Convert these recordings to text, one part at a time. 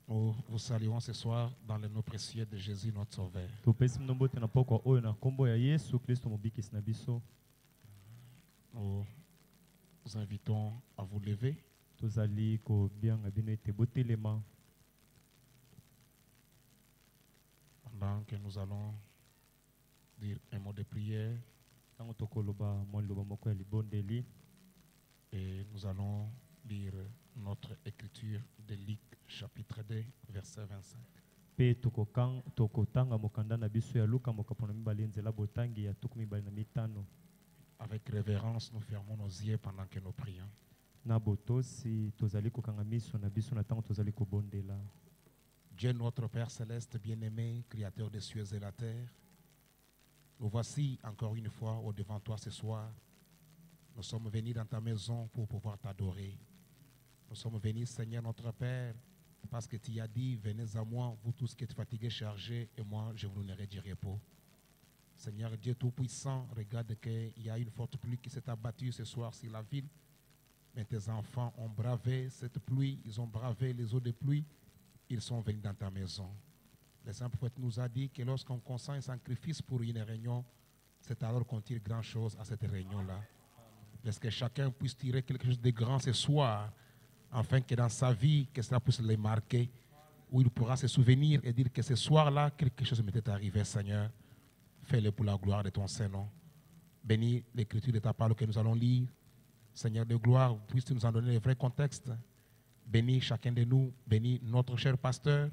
Nous vous saluons ce soir dans le nom précieux de Jésus notre Sauveur. Nous vous invitons à vous lever. Pendant que nous allons dire un mot de prière. Et nous allons lire notre écriture de Luc chapitre 2 verset 25. Avec révérence, nous fermons nos yeux pendant que nous prions. Dieu notre Père céleste bien-aimé, créateur des cieux et la terre, nous voici encore une fois au devant toi ce soir. Nous sommes venus dans ta maison pour pouvoir t'adorer. Nous sommes venus, Seigneur notre Père, parce que tu as dit, venez à moi, vous tous qui êtes fatigués, chargés, et moi je vous donnerai du repos. Seigneur Dieu Tout-Puissant, regarde qu'il y a une forte pluie qui s'est abattue ce soir sur la ville. Mais tes enfants ont bravé cette pluie, ils ont bravé les eaux de pluie, ils sont venus dans ta maison. Le Saint Prophète nous a dit que lorsqu'on consent un sacrifice pour une réunion, c'est alors qu'on tire grand chose à cette réunion-là. Est-ce que chacun puisse tirer quelque chose de grand ce soir, afin que dans sa vie, que cela puisse les marquer, où il pourra se souvenir et dire que ce soir-là, quelque chose m'était arrivé, Seigneur. Fais-le pour la gloire de ton Saint-Nom. Bénis l'écriture de ta parole que nous allons lire. Seigneur de gloire, puisses-tu nous en donner le vrai contexte. Bénis chacun de nous, bénis notre cher pasteur.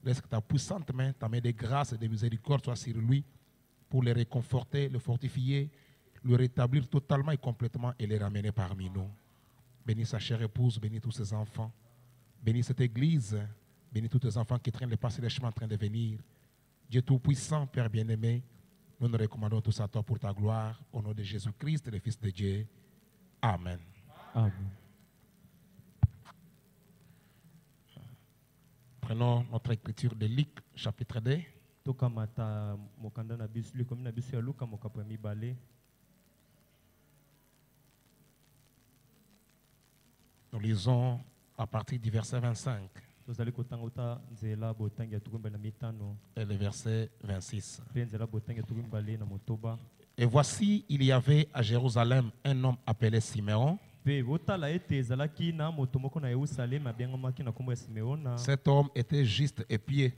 Laisse que ta puissante main, ta main de grâce et de miséricorde soit sur lui pour le réconforter, le fortifier, le rétablir totalement et complètement et les ramener parmi nous. Bénis sa chère épouse, bénis tous ses enfants. Bénis cette église, bénis tous tes enfants qui traînent de passer les chemins en train de venir. Dieu Tout-Puissant, Père bien-aimé, nous nous recommandons tous à toi pour ta gloire, au nom de Jésus-Christ, le Fils de Dieu. Amen. Amen. Prenons notre écriture de Luc, chapitre 2. Nous lisons à partir du verset 25 et le verset 26. Et voici, il y avait à Jérusalem un homme appelé Siméon. Cet homme était juste et pieux.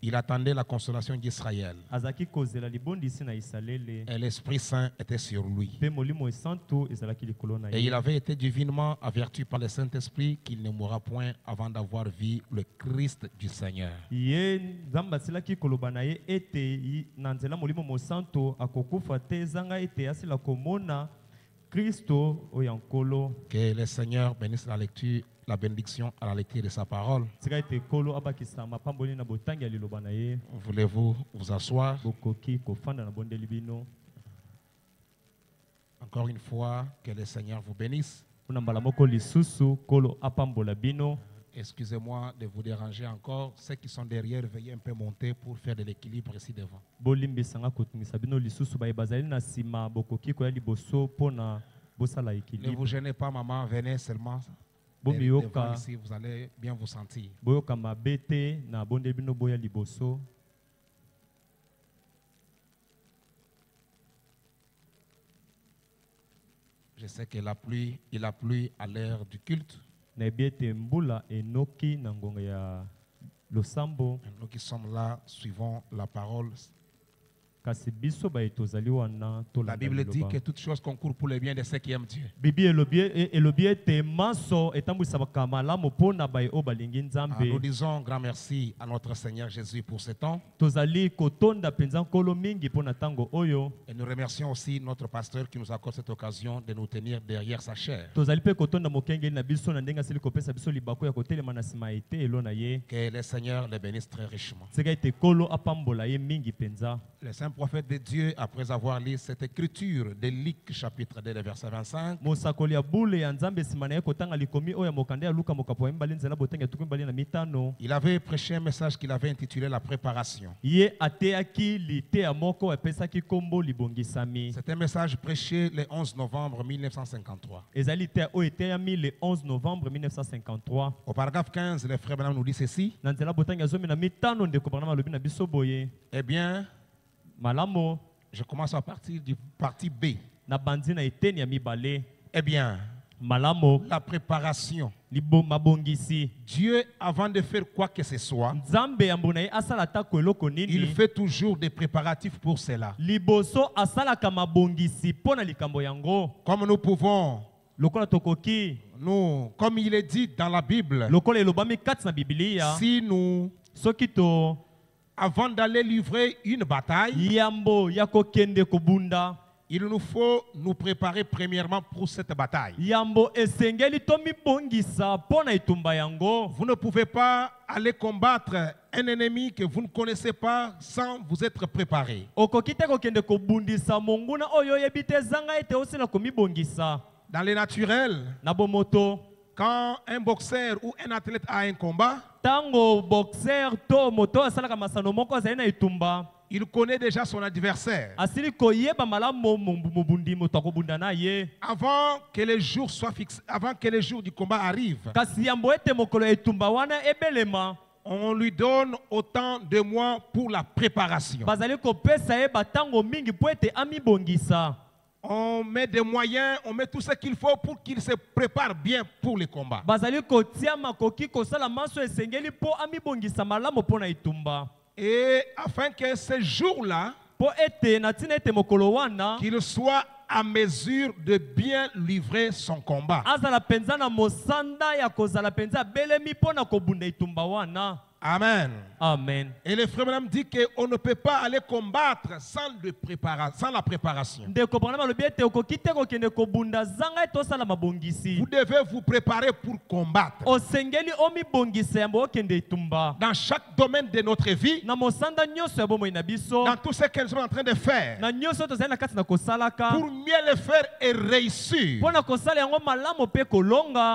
Il attendait la consolation d'Israël. Et l'Esprit Saint était sur lui. Et il avait été divinement averti par le Saint-Esprit qu'il ne mourra point avant d'avoir vu le Christ du Seigneur. Que le Seigneur bénisse la lecture, la bénédiction à la lecture de sa parole. Voulez-vous vous asseoir? Encore une fois, que le Seigneur vous bénisse. Excusez-moi de vous déranger encore. Ceux qui sont derrière, veuillez un peu monter pour faire de l'équilibre ici devant. Ne vous gênez pas, maman, venez seulement. Devant ici, vous allez bien vous sentir. Je sais qu'il a plu à l'heure du culte. Nous qui sommes là, suivons la parole. La Bible dit que toute chose concourt pour le bien de ceux qui aiment Dieu. Nous disons grand merci à notre Seigneur Jésus pour ce temps. Et nous remercions aussi notre pasteur qui nous accorde cette occasion de nous tenir derrière sa chair. Que le Seigneur le bénisse très richement. Le saint prophète de Dieu, après avoir lu cette écriture de Luc chapitre 2, verset 25, il avait prêché un message qu'il avait intitulé La préparation. C'est un message prêché le 11 novembre 1953. Au paragraphe 15, le frère Branham nous dit ceci. Eh bien, je commence à partir du parti B. Eh bien, la préparation. Dieu, avant de faire quoi que ce soit, il fait toujours des préparatifs pour cela. Comme nous pouvons, comme il est dit dans la Bible, si nous, avant d'aller livrer une bataille, il nous faut nous préparer premièrement pour cette bataille. Vous ne pouvez pas aller combattre un ennemi que vous ne connaissez pas sans vous être préparé. Dans les naturels, quand un boxeur ou un athlète a un combat, il connaît déjà son adversaire. Avant que les jours soient fixés, avant que les jours du combat arrivent, on lui donne autant de mois pour la préparation. On met des moyens, on met tout ce qu'il faut pour qu'il se prépare bien pour le combat. Et afin que ce jour-là, qu'il soit à mesure de bien livrer son combat. Amen. Amen. Et le frère Branham dit qu'on ne peut pas aller combattre sans la préparation. Vous devez vous préparer pour combattre. Dans chaque domaine de notre vie, dans tout ce que nous sommes en train de faire, pour mieux le faire et réussir,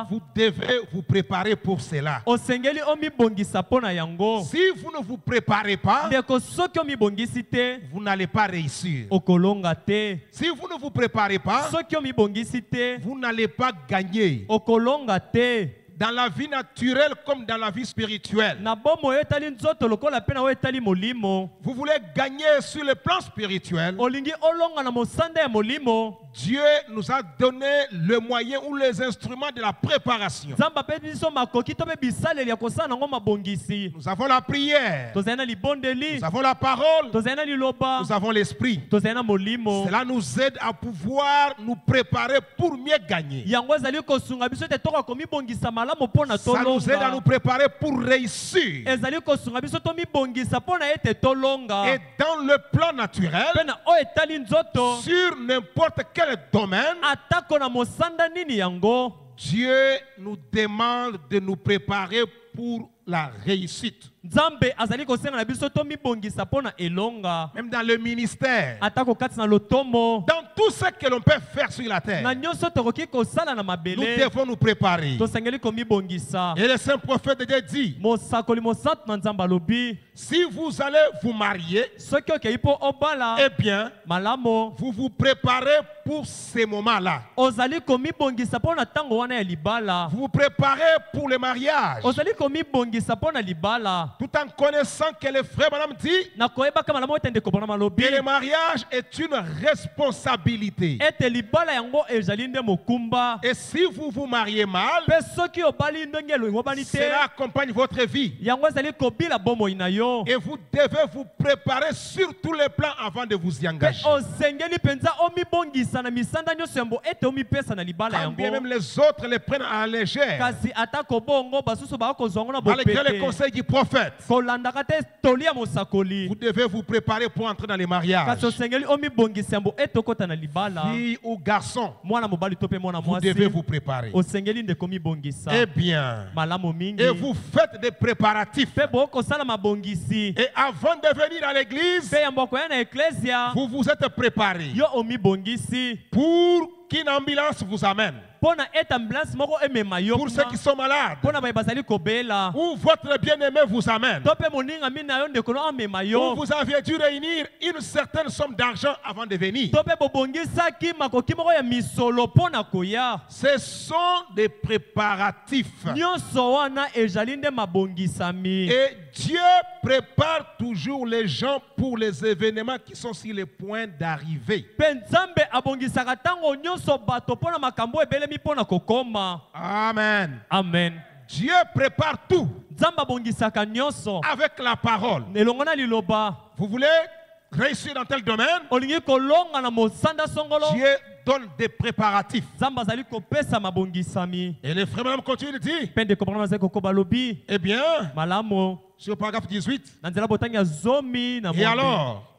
vous devez vous préparer pour cela. Si vous ne vous préparez pas, vous n'allez pas réussir. Si vous ne vous préparez pas, vous n'allez pas gagner. Dans la vie naturelle comme dans la vie spirituelle. Vous voulez gagner sur le plan spirituel. Dieu nous a donné le moyen ou les instruments de la préparation. Nous avons la prière. Nous avons la parole. Nous avons l'esprit. Cela nous aide à pouvoir nous préparer pour mieux gagner. Ça nous aide à nous préparer pour réussir. Et dans le plan naturel, sur n'importe quel domaine, Dieu nous demande de nous préparer pour la réussite. Même dans le ministère, dans tout ce que l'on peut faire sur la terre, nous devons nous préparer. Et le saint prophète de Dieu dit, si vous allez vous marier, eh bien, vous vous préparez pour ces moments-là. Vous vous préparez pour le mariage. Tout en connaissant que le frère Branham dit que le mariage est une responsabilité. Et si vous vous mariez mal, cela accompagne votre vie. Et vous devez vous préparer sur tous les plans avant de vous y engager. Quand bien même les autres les prennent à la légère, malgré les conseils du prophète, faites, vous devez vous préparer pour entrer dans les mariages. Fille ou garçon, vous devez vous préparer. Eh bien, et vous faites des préparatifs. Et avant de venir à l'église, vous vous êtes préparé pour qu'une ambulance vous amène. Pour ceux qui sont malades, ou votre bien-aimé vous amène, ou vous aviez dû réunir une certaine somme d'argent avant de venir. Ce sont des préparatifs. Et Dieu prépare toujours les gens pour les événements qui sont sur le point d'arriver. Amen. Amen. Dieu prépare tout avec la parole. Vous voulez réussir dans tel domaine? Dieu donne des préparatifs. Et le frère Madame continue de dire, eh bien, sur le paragraphe 18, et alors,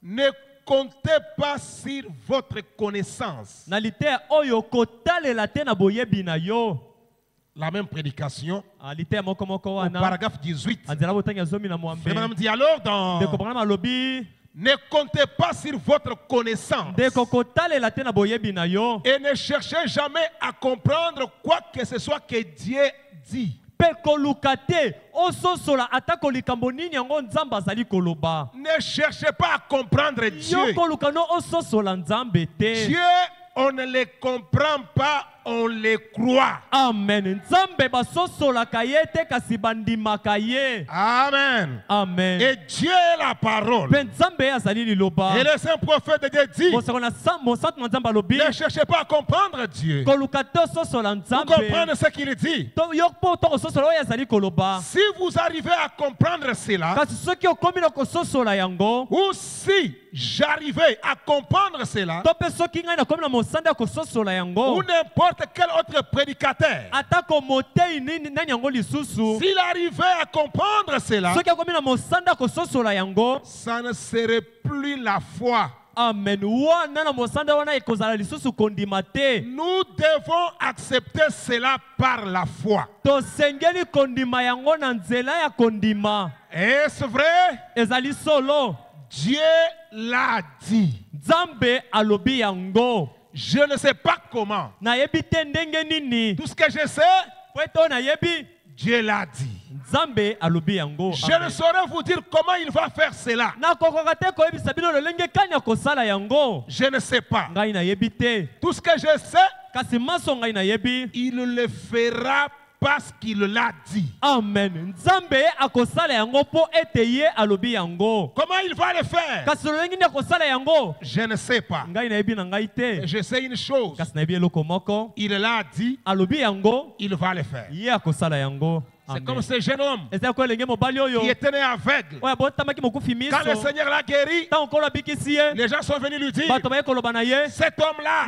ne comptez pas sur votre connaissance. La même prédication, au paragraphe 18. Frère Madame dit alors ne comptez pas sur votre connaissance et ne cherchez jamais à comprendre quoi que ce soit que Dieu dit. Ne cherchez pas à comprendre Dieu. Dieu, on ne les comprend pas, on les croit. Amen. Amen. Amen. Et Dieu est la parole. Et le saint prophète de Dieu dit, ne cherchez pas à comprendre Dieu. Vous comprenez ce qu'il dit. Si vous arrivez à comprendre cela, ou si j'arrivais à comprendre cela, ou n'importe quel autre prédicateur, s'il arrivait à comprendre cela, ça ne serait plus la foi. Amen. Nous devons accepter cela par la foi. Est-ce vrai? Dieu l'a dit. Je ne sais pas comment. Tout ce que je sais, Dieu l'a dit. Je ne saurais vous dire comment il va faire cela. Je ne sais pas. Tout ce que je sais, il le fera parce qu'il l'a dit. Amen. Comment il va le faire? Je ne sais pas. Et je sais une chose. Il l'a dit. Il va le faire. C'est comme ce jeune homme qui était né aveugle. Quand le Seigneur l'a guéri, les gens sont venus lui dire, cet homme-là,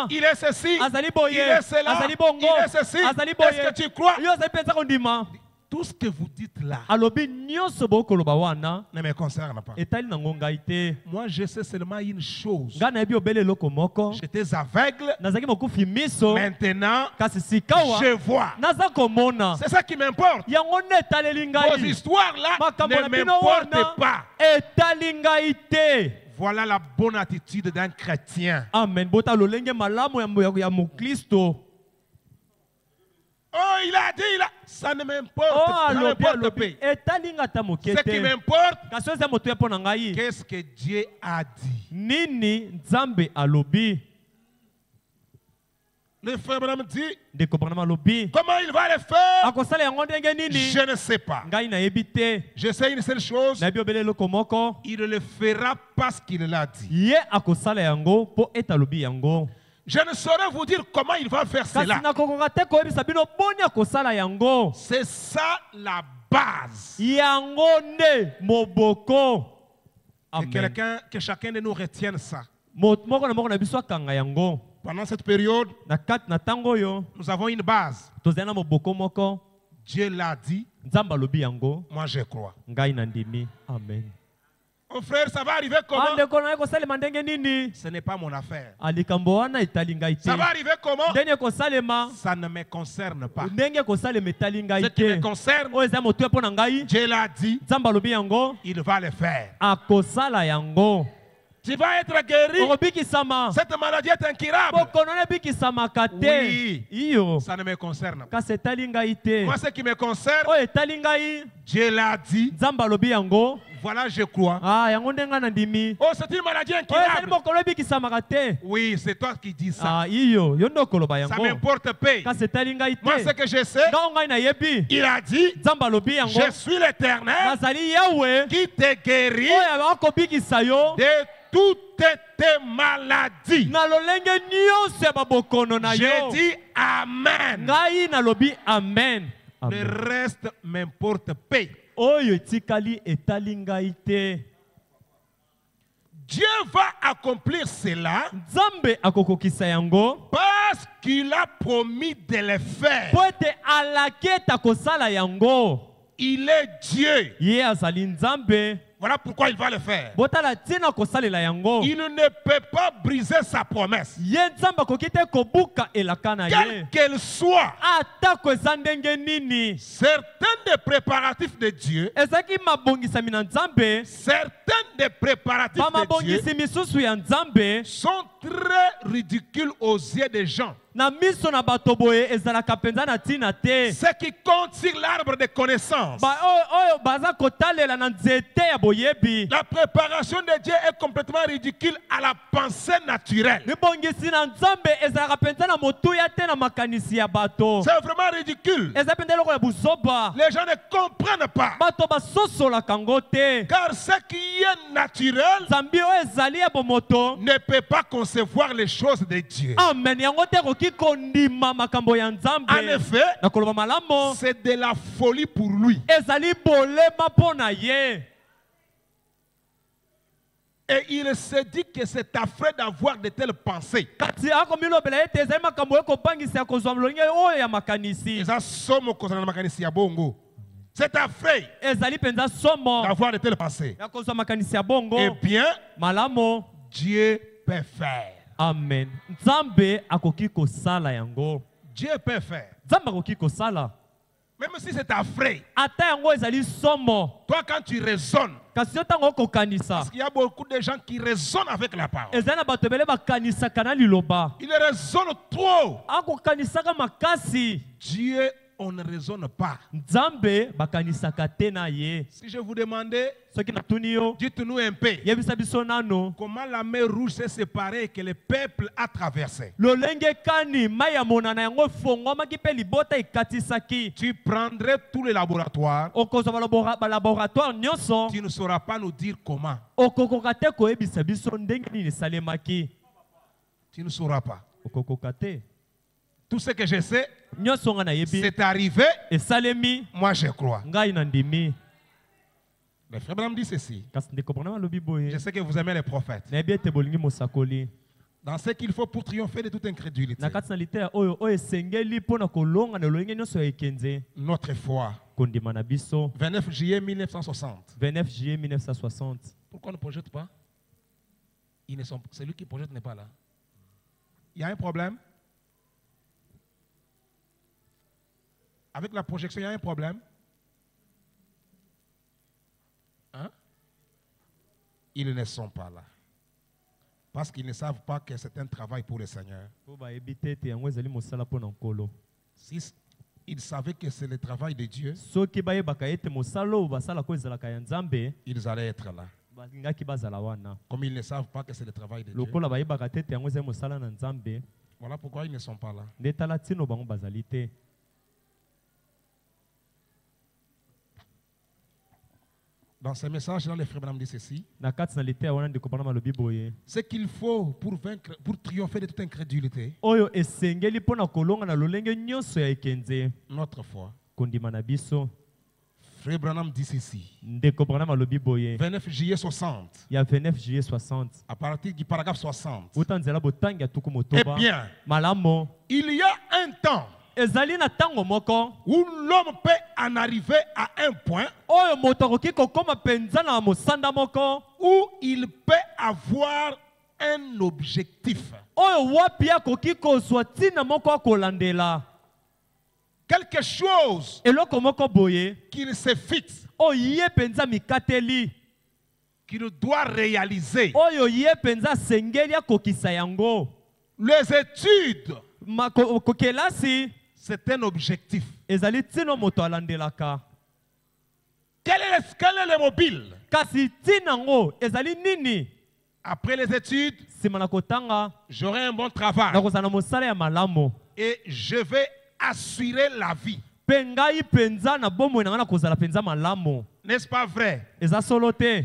il est ceci, il est cela, il est ceci. Est-ce que tu crois? Tout ce que vous dites là ne me concerne pas. Moi, je sais seulement une chose. J'étais aveugle. Maintenant, je vois. C'est ça qui m'importe. Vos histoires là ne m'importent pas. Voilà la bonne attitude d'un chrétien. Amen. Oh, il a dit, ça ne m'importe pas. Ce qui m'importe, qu'est-ce que Dieu a dit. Le frère Branham dit, comment il va le faire? Je ne sais pas. Je sais une seule chose, il le fera parce qu'il l'a dit. Je ne saurais vous dire comment il va faire cela. C'est ça la base. Que chacun de nous retienne ça. Pendant cette période, nous avons une base. Dieu l'a dit, nzambe alobi yango moi je crois. ngai na ndimi. Amen. Mon frère, ça va arriver comment? ndeko na ye kosalema ndenge nini? Ce n'est pas mon affaire. Likambo wana etali ngai te. Ça va arriver comment? Ndenge kosalema Ça ne me concerne pas. ndenge kosalema etali ngai Ce qui me te. concerne, Oyo eza motu mpo na ngai, Dieu l'a dit, nzambe alobi yango il va le faire. akosala yango. Tu vas être guéri. okobikisama. Cette maladie est incurable. bokono na ebikisamaka te. Oui. iyo Ça ne me concerne pas. kasi etali ngai te. Moi, ce qui me concerne, oyo etali ngai, Dieu l'a dit. nzambe alobi yango. Voilà, je crois. yango nde ngai na ndimi. Oh, c'est une maladie oyo ezali incurable. bokono ebikisamaka te. Oui, c'est toi qui dis ça. iyo yo nde okoloba Ça yango. m'importe peu. kasi etali ngai Moi, ce te. que je sais, ngai ngai nayebi, il a dit, nzambe alobi yango. je suis l'Éternel nazali yawe qui te guérit oyo akobikisa yo de toutes tes maladies. na lolenge nyonso ya babokono na Je yo. dis Amen. ngai nalobi amen. Le Amen. reste m'importe peu. oyo etikali etali ngai te. Dieu va accomplir cela nzambe akokokisa yango parce qu'il a promis de le faire. po ete alaki ete akosala yango. Il est Dieu. ye azali nzambe. Voilà pourquoi il va le faire. botala ntina kosalela yango. Il ne peut pas briser sa promesse. ye nzambe akoki te kobuka elaka na Quelle ye qu'elle soit, atako eza ndenge nini. certains des préparatifs de Dieu, ezalaki mabongisami na nzambe, certains des préparatifs de Dieu bamabongisi misusu ya nzambe sont très ridicules aux yeux des gens. na miso na bato boye ezalaka mpenza na ntina te. Ce qui compte sur l'arbre de connaissance. oyo baza kotalela na nzete ya boyebi. La préparation de Dieu est complètement ridicule à la pensée naturelle. mibongisi na nzambe ezalaka mpenza na motuya te na makanisi ya bato. C'est vraiment ridicule. eza mpenza eloko ya buzoba. Les gens ne comprennent pas. bato basosolaka ngo te. Car ce qui est naturel nzambi oyo ezali ya bomoto ne peut pas concevoir les choses de Dieu. amen yango te ekoki kondima makambo ya nzambe. En effet, na koloba malamu c'est de la folie pour lui. ezali bolema mpo na ye. Et il se dit que c'est affreux d'avoir de telles pensées. kati akomilobela ete ezali makambo ekobangisa ya kozwa molonge oyo ya makanisi. Eza somo kozala na makanisi ya bongo. C'est affreux ezali mpenza somo d'avoir de telles pensées. ya kozwa makanisi ya bongo. Eh bien, malamu Dieu peut faire. amen nzambe akoki kosala yango. Dieu peut faire. nzambe akoki kosala Même si c'est affreux. ata yango ezali somo. Toi, quand tu raisonnes, kasi yo ntango okokanisa parce qu'il y a beaucoup de gens qui raisonnent avec la parole. ezali na bato ebele bakanisaka na liloba. Ils raisonnent trop. akokanisaka makasi. Dieu, on ne raisonne pas. nzambe bakanisaka te na ye. Si je vous demandais, soki natuni yo dites-nous un peu, yebisa biso nano comment la mer rouge s'est séparée et que le peuple a traversé. lolenge kani mai ya monana yango efongwamaki mpe libota ekatisaki. Tu prendrais tous les laboratoires, okozwa balaboratoire nyonso tu ne sauras pas nous dire comment. okokoka te koyebisa biso ndenge nini esalemaki. Tu ne sauras pas. okokoka te. Tout ce que je sais, nyonso nga nayebi c'est arrivé. esalemi. Moi, je crois. ngai na ndimi. Le frère Branham dit ceci. kasi ndeko Branham alobi boye Je sais que vous aimez les prophètes. nayebi ete bolingi mosakoli. Dans ce qu'il faut pour triompher de toute incrédulité. na kati na liteya oyo esengeli mpo na kolonga na lolenge nyonso ya ekenze. Notre foi. kondima na biso. 29 juillet 1960. 29 juillet 1960. Pourquoi on ne projette pas? Celui qui projette n'est pas là. Il y a un problème. Avec la projection, il y a un problème. Hein? Ils ne sont pas là. Parce qu'ils ne savent pas que c'est un travail pour le Seigneur. S'ils savaient que c'est le travail de Dieu, ils allaient être là. Comme ils ne savent pas que c'est le travail de Dieu, voilà pourquoi ils ne sont pas là. Dans ce message-là, le frère Branham dit ceci. Ce qu'il faut pour vaincre, pour triompher de toute incrédulité, notre foi. Frère Branham dit ceci. 29 juillet 60. À partir du paragraphe 60. Eh bien, il y a un temps ezali na tango moko où l'homme peut en arriver à un point oyo moto akoki kokoma penza na mosanda moko où il peut avoir un objectif. oyo wapi akoki kozwa ntina moko akolandela Quelque chose eloko moko boye qu'il se fixe, oyo ye penza mikateli qu'il doit réaliser. oyo ye penza asengeli akokisa yango Les études, kokelasi c'est un objectif. ezali ntina moto alandelaka Quel est le mobile? kasi ntina yango ezali nini Après les études, nsima na kotanga j'aurai un bon travail nakozala na mosala ya malamu et je vais assurer la vie. mpe ngai penza na bomoi na ngai nakozala penza malamu N'est-ce pas vrai? eza solo te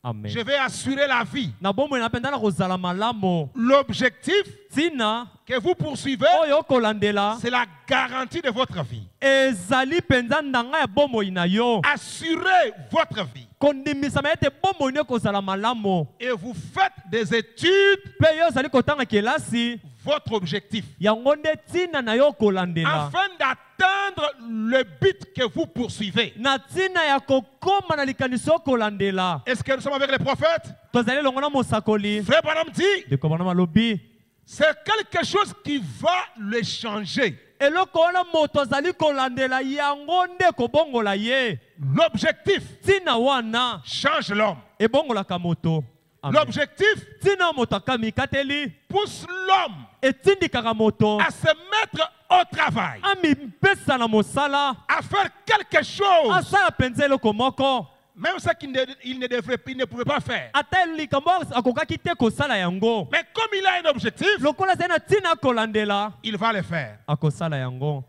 amen Je vais assurer la vie. na bomoi na mpenza nakozala malamu L'objectif ntina que vous poursuivez, oyo okolandela c'est la garantie de votre vie. ezali mpenza ndanga ya bomoi na yo Assurez votre vie. kondimisama ete bomoi no ekozala malamu Et vous faites des études, mpe yo ozali kotanga kelasi votre objectif, yango nde ntina na yo okolandela afin d'atteindre le but que vous poursuivez. na ntina ya kokoma na likanisi okolandela Est-ce que nous sommes avec les prophètes? tozali elongo na mosakoli Frère Branham dit, ndeko bana malobi c'est quelque chose qui va le changer. eloko wana moto azali kolandela yango nde kobongola ye L'objectif ntina wana change l'homme. ebongolaka moto Amen. L'objectif ntina moto akamikateli pousse l'homme etindikaka moto à se mettre au travail, amipesa na mosala à faire quelque chose, asala mpenza eloko moko même ce qu'il ne pouvait pas faire. ata likambo akokaki te kosala yango Mais comme il a un objectif, lokola azali na ntina akolandela il va le faire. akosala yango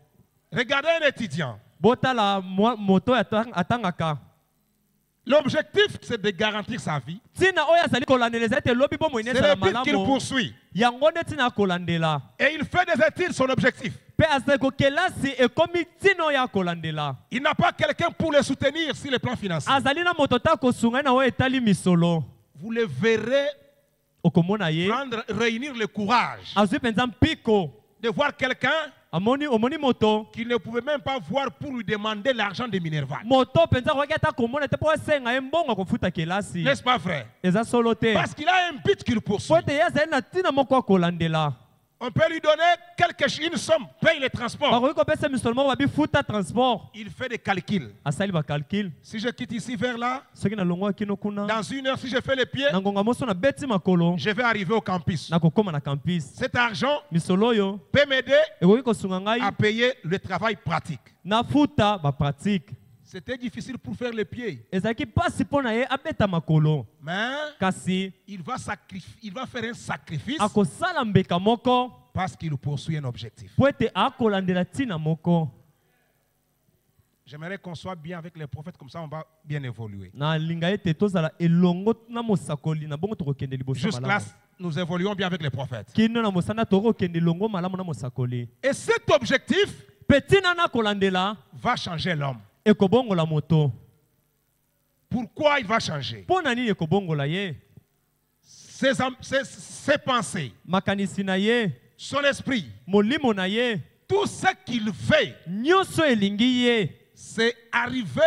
Regardez un étudiant. botala moto atangaka L'objectif, c'est de garantir sa vie. ntina oyo azali kolandela ezali te lobi bomoi C'est nesala le but qu'il malamu poursuit. yango nde ntina akolandela Et il fait des études son objectif. mpe azali kokelasi ekomi ntina oyo akolandela Il n'a pas quelqu'un pour le soutenir sur le plan financier. azali na moto ta kosunga ye na oyo etali misolo Vous le verrez okomona ye réunir le courage azwi mpenza mpiko de voir quelqu'un omoni moto qu'il ne pouvait même pas voir pour lui demander l'argent de Minerval. moto mpenza akoki ata komona te mpo asenga ye mbongo akofuta kelasi N'est-ce pas vrai? eza solo te Parce qu'il a un but qu'il po poursuit. ete ye azali na ntina moko akolandela On peut lui donner une somme, paye les transports. bakoki kopesa misolo moko babi futa transport Il fait des calculs. asali bacalcule Si je quitte ici vers là, soki nalongwaka kino kuna dans 1 heure, si je fais les pieds, na ngonga moso nabeti makolo je vais arriver au campus. nakokóma na campus Cet argent misolo oyo peut m'aider ekoki kosunga ngai à payer le travail pratique. nafuta bapratique C'était difficile pour faire les pieds. ezalaki mpasi mpo na ye abeta makolo Mais kasi il va faire un sacrifice akosala mbeka moko parce qu'il poursuit un objectif. mpo ete akolandela ntina moko J'aimerais qu'on soit bien avec les prophètes, comme ça on va bien évoluer. nalinga ete tozala elongo na mosakoli na bongo tokokende liboso Jusque-là, malamu nous évoluons bien avec les prophètes. kino na mosanda tokokende elongo malamu na mosakoli Et cet objectif mpe ntina na kolandela va changer l'homme. ekobongola moto Pourquoi il va changer? mpo na nini ekobongola ye Ses pensées, makanisi na ye son esprit, molimo na ye tout ce qu'il fait, nyonso elingi ye c'est arriver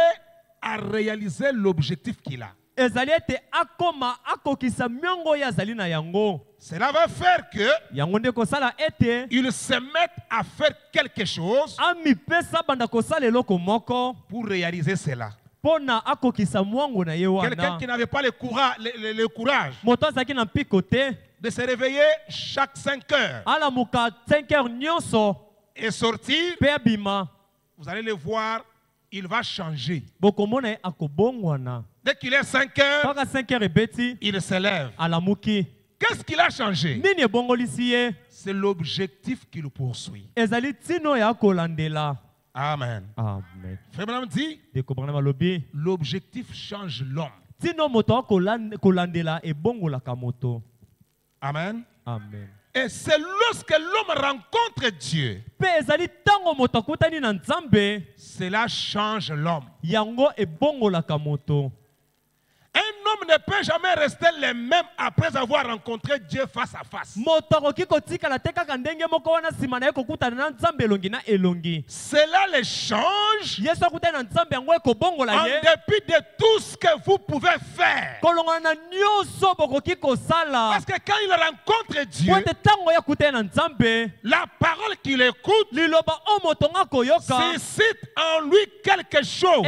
à réaliser l'objectif qu'il a. ezali ete akoma akokisa miongo oyo azali na yango Cela va faire que yango nde kosala ete il se mette à faire quelque chose amipesa banda kosala eloko moko pour réaliser cela. mpo na akokisa mwango na ye Quelqu'un wana qui n'avait pas le courage moto azalaki na mpiko te de se réveiller chaque 5 heures alamuka 5 heures nyonso et sortir, mpe abima vous allez le voir, il va changer. bokomona ye akobongwana Dès qu'il est 5 heures, mpaka 5 heures ebeti il se lève. alamuki Qu'est-ce qu'il a changé? nini ebongolisi ye C'est l'objectif qu'il poursuit. ezali ntina ya kolandela Amen. amen Frère Branham dit, ndeko bana balobi l'objectif change l'homme. ntina moto akolandela ebongolaka moto Amen. amen Et c'est lorsque l'homme rencontre Dieu, mpe ezali ntango moto akutani na nzambe cela change l'homme. yango ebongolaka moto Un homme ne peut jamais rester le même après avoir rencontré Dieu face à face. Cela le change en dépit de tout ce que vous pouvez faire. Parce que quand il rencontre Dieu, la parole qu'il écoute suscite en lui quelque chose.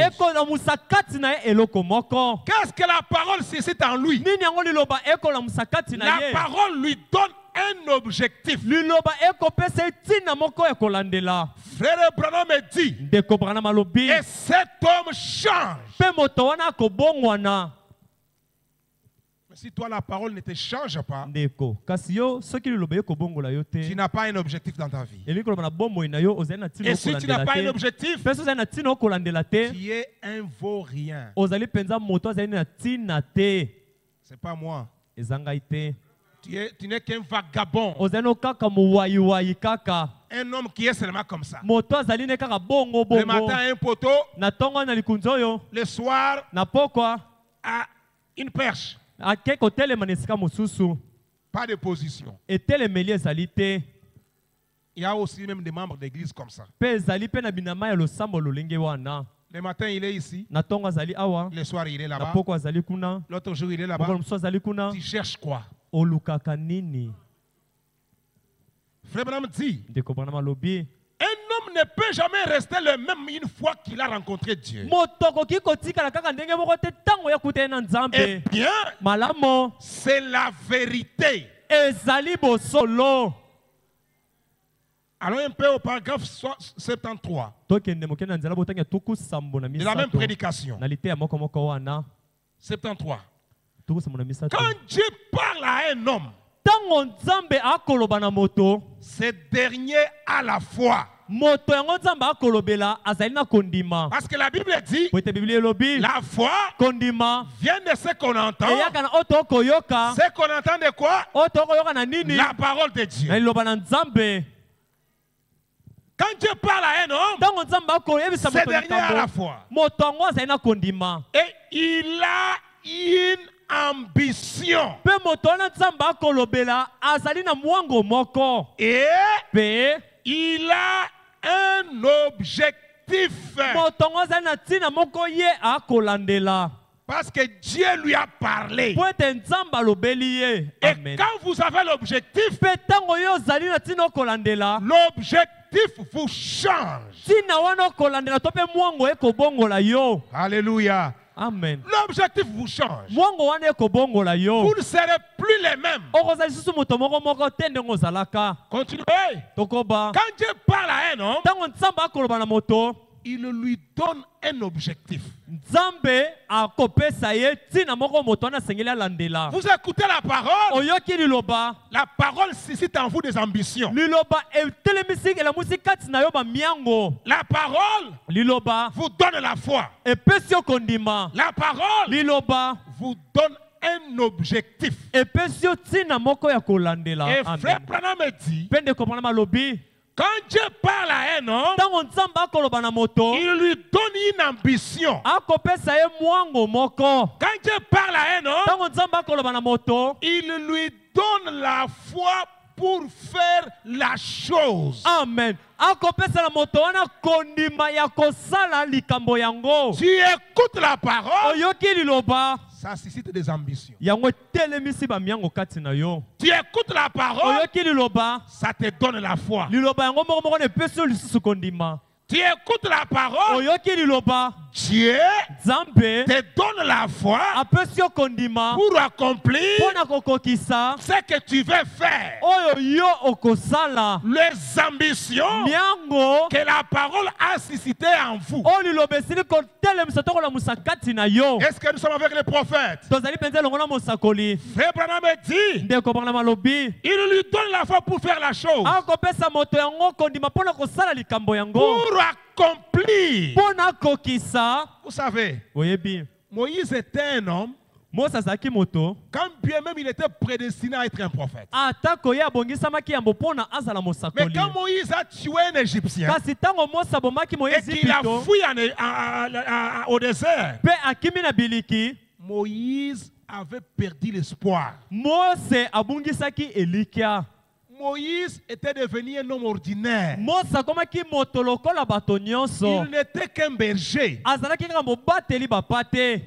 Qu'est-ce que la parole suscite en lui? La parole lui donne un objectif. Frère Branham me dit, et cet homme change. Mais si toi la parole ne te change pas, tu n'as pas un objectif dans ta vie. Et si tu n'as pas un objectif, tu es un vaurien. C'est pas moi. Tu n'es qu'un vagabond. Un homme qui est seulement comme ça. Le matin, un poteau. Le soir, à une perche. Pas de position. Il y a aussi même des membres d'église comme ça. Le matin, il est ici. Le soir, il est là-bas. L'autre jour, il est là-bas. Tu cherches quoi? Frère Branham dit, un homme ne peut jamais rester le même une fois qu'il a rencontré Dieu. Eh bien, c'est la vérité. Allons un peu au paragraphe 73 de la même prédication. 73. Quand Dieu parle à un homme, ce dernier a la foi. Parce que la Bible dit, la foi vient de ce qu'on entend. Ce qu'on entend de quoi? La parole de Dieu. Quand Dieu parle à un homme, ce dernier a la foi. Et il a une ambition. Et il a un objectif. Parce que Dieu lui a parlé. Et quand vous avez l'objectif, l'objectif vous change. Alléluia. Amen. L'objectif vous change. Vous ne serez plus les mêmes. Continuez. Quand Dieu parle à un homme, il lui donne un objectif. Vous écoutez la parole. La parole suscite en vous des ambitions. La parole vous donne la foi. La parole vous donne un objectif. Et frère Branham me dit, quand Dieu parle à un homme, il lui donne une ambition. Quand Dieu parle à un homme, il lui donne la foi pour faire la chose. Amen. Tu écoutes la parole, ça suscite des ambitions. Tu écoutes la parole, ça te donne la foi. Tu écoutes la parole, Dieu te donne la foi pour accomplir ce que tu veux faire. Les ambitions que la parole a suscitées en vous. Est-ce que nous sommes avec les prophètes? Frère Branham dit, il lui donne la foi pour faire la chose. Pour accomplir. Vous savez, Moïse était un homme, quand bien même il était prédestiné à être un prophète. Mais quand Moïse a tué un Égyptien et qu'il a fui au désert, Moïse avait perdu l'espoir. Mose abungisaki elikia. Moïse était devenu un homme ordinaire. Mose akomaki moto lokola bato nyonso. Il n'était qu'un berger. Azalaki kaka mobateli bapate.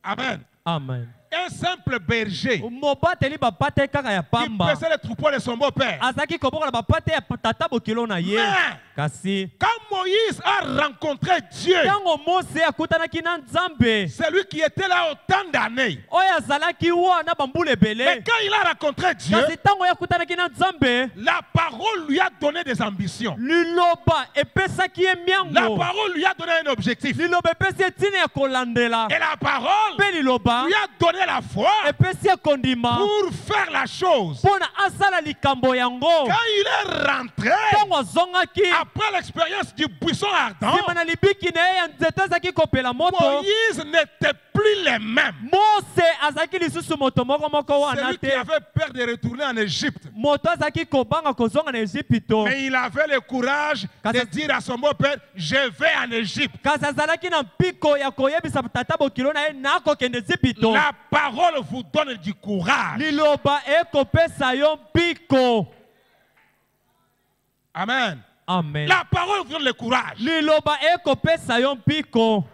Amen. Amen. Un simple berger Mobateli bapate kaka ya qui pamba. paissait les troupeaux de son beau-père. Azalaki kobokola bapate ya tata bokilo na ye. Mais Kasi quand Moïse a rencontré Dieu, tango Mose akutanaki na Nzambe, celui qui était là autant d'années, oyo azalaki wana bambula mais ebele. quand il a rencontré Dieu, Kasi tango ye akutanaki na Nzambe, la parole lui a donné des ambitions. liloba epesaki ye La miango. parole lui a donné un objectif. Liloba epesi ye ntina ya kolandela. Et la parole Mpe liloba lui a donné la foi epesi ye kondima pour faire la chose. mpona asala likambo yango. Quand il est rentré, Tango azongaki après l'expérience du buisson ardent, nsima na libiki na ye ya nzete azalaki kopela moto, Moïse n'était plus le même. Mose azalaki lisusu moto moko wana Celui qui te. avait peur de retourner en Égypte. Moto azalaki kobanga kozonga na Ejipito. Mais il avait le courage de dire à son beau-père, je vais en Égypte. Kasi azalaki na mpiko ya koyebisa tata bokilo na ye nakokende Ejipito. La parole vous donne du courage. Liloba ekopesa yo mpiko. Amen. Amen. La parole vous donne le courage. Liloba ekopesa yo mpiko.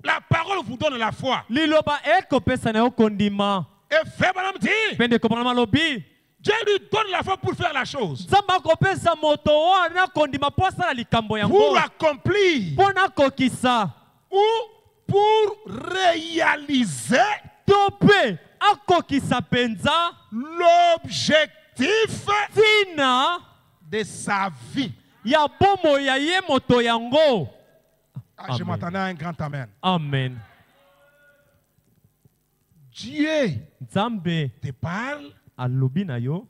La parole vous donne la foi. Liloba ekopesa na yo kondima. Et frère Branham dit, Pende kopana malobi. Dieu lui donne la foi pour faire la chose. Nzambe akopesa moto wana kondima po asala likambo yango. Pour accomplir. Mpo nakokisa. Ou pour réaliser To mpe akokisa penza l'objectif ntina de sa vie. ya bomo ya ye moto yango. Ah, je Amen. m'attendais à un grand amen. Amen. Dieu Nzambe te parle, alobi na yo,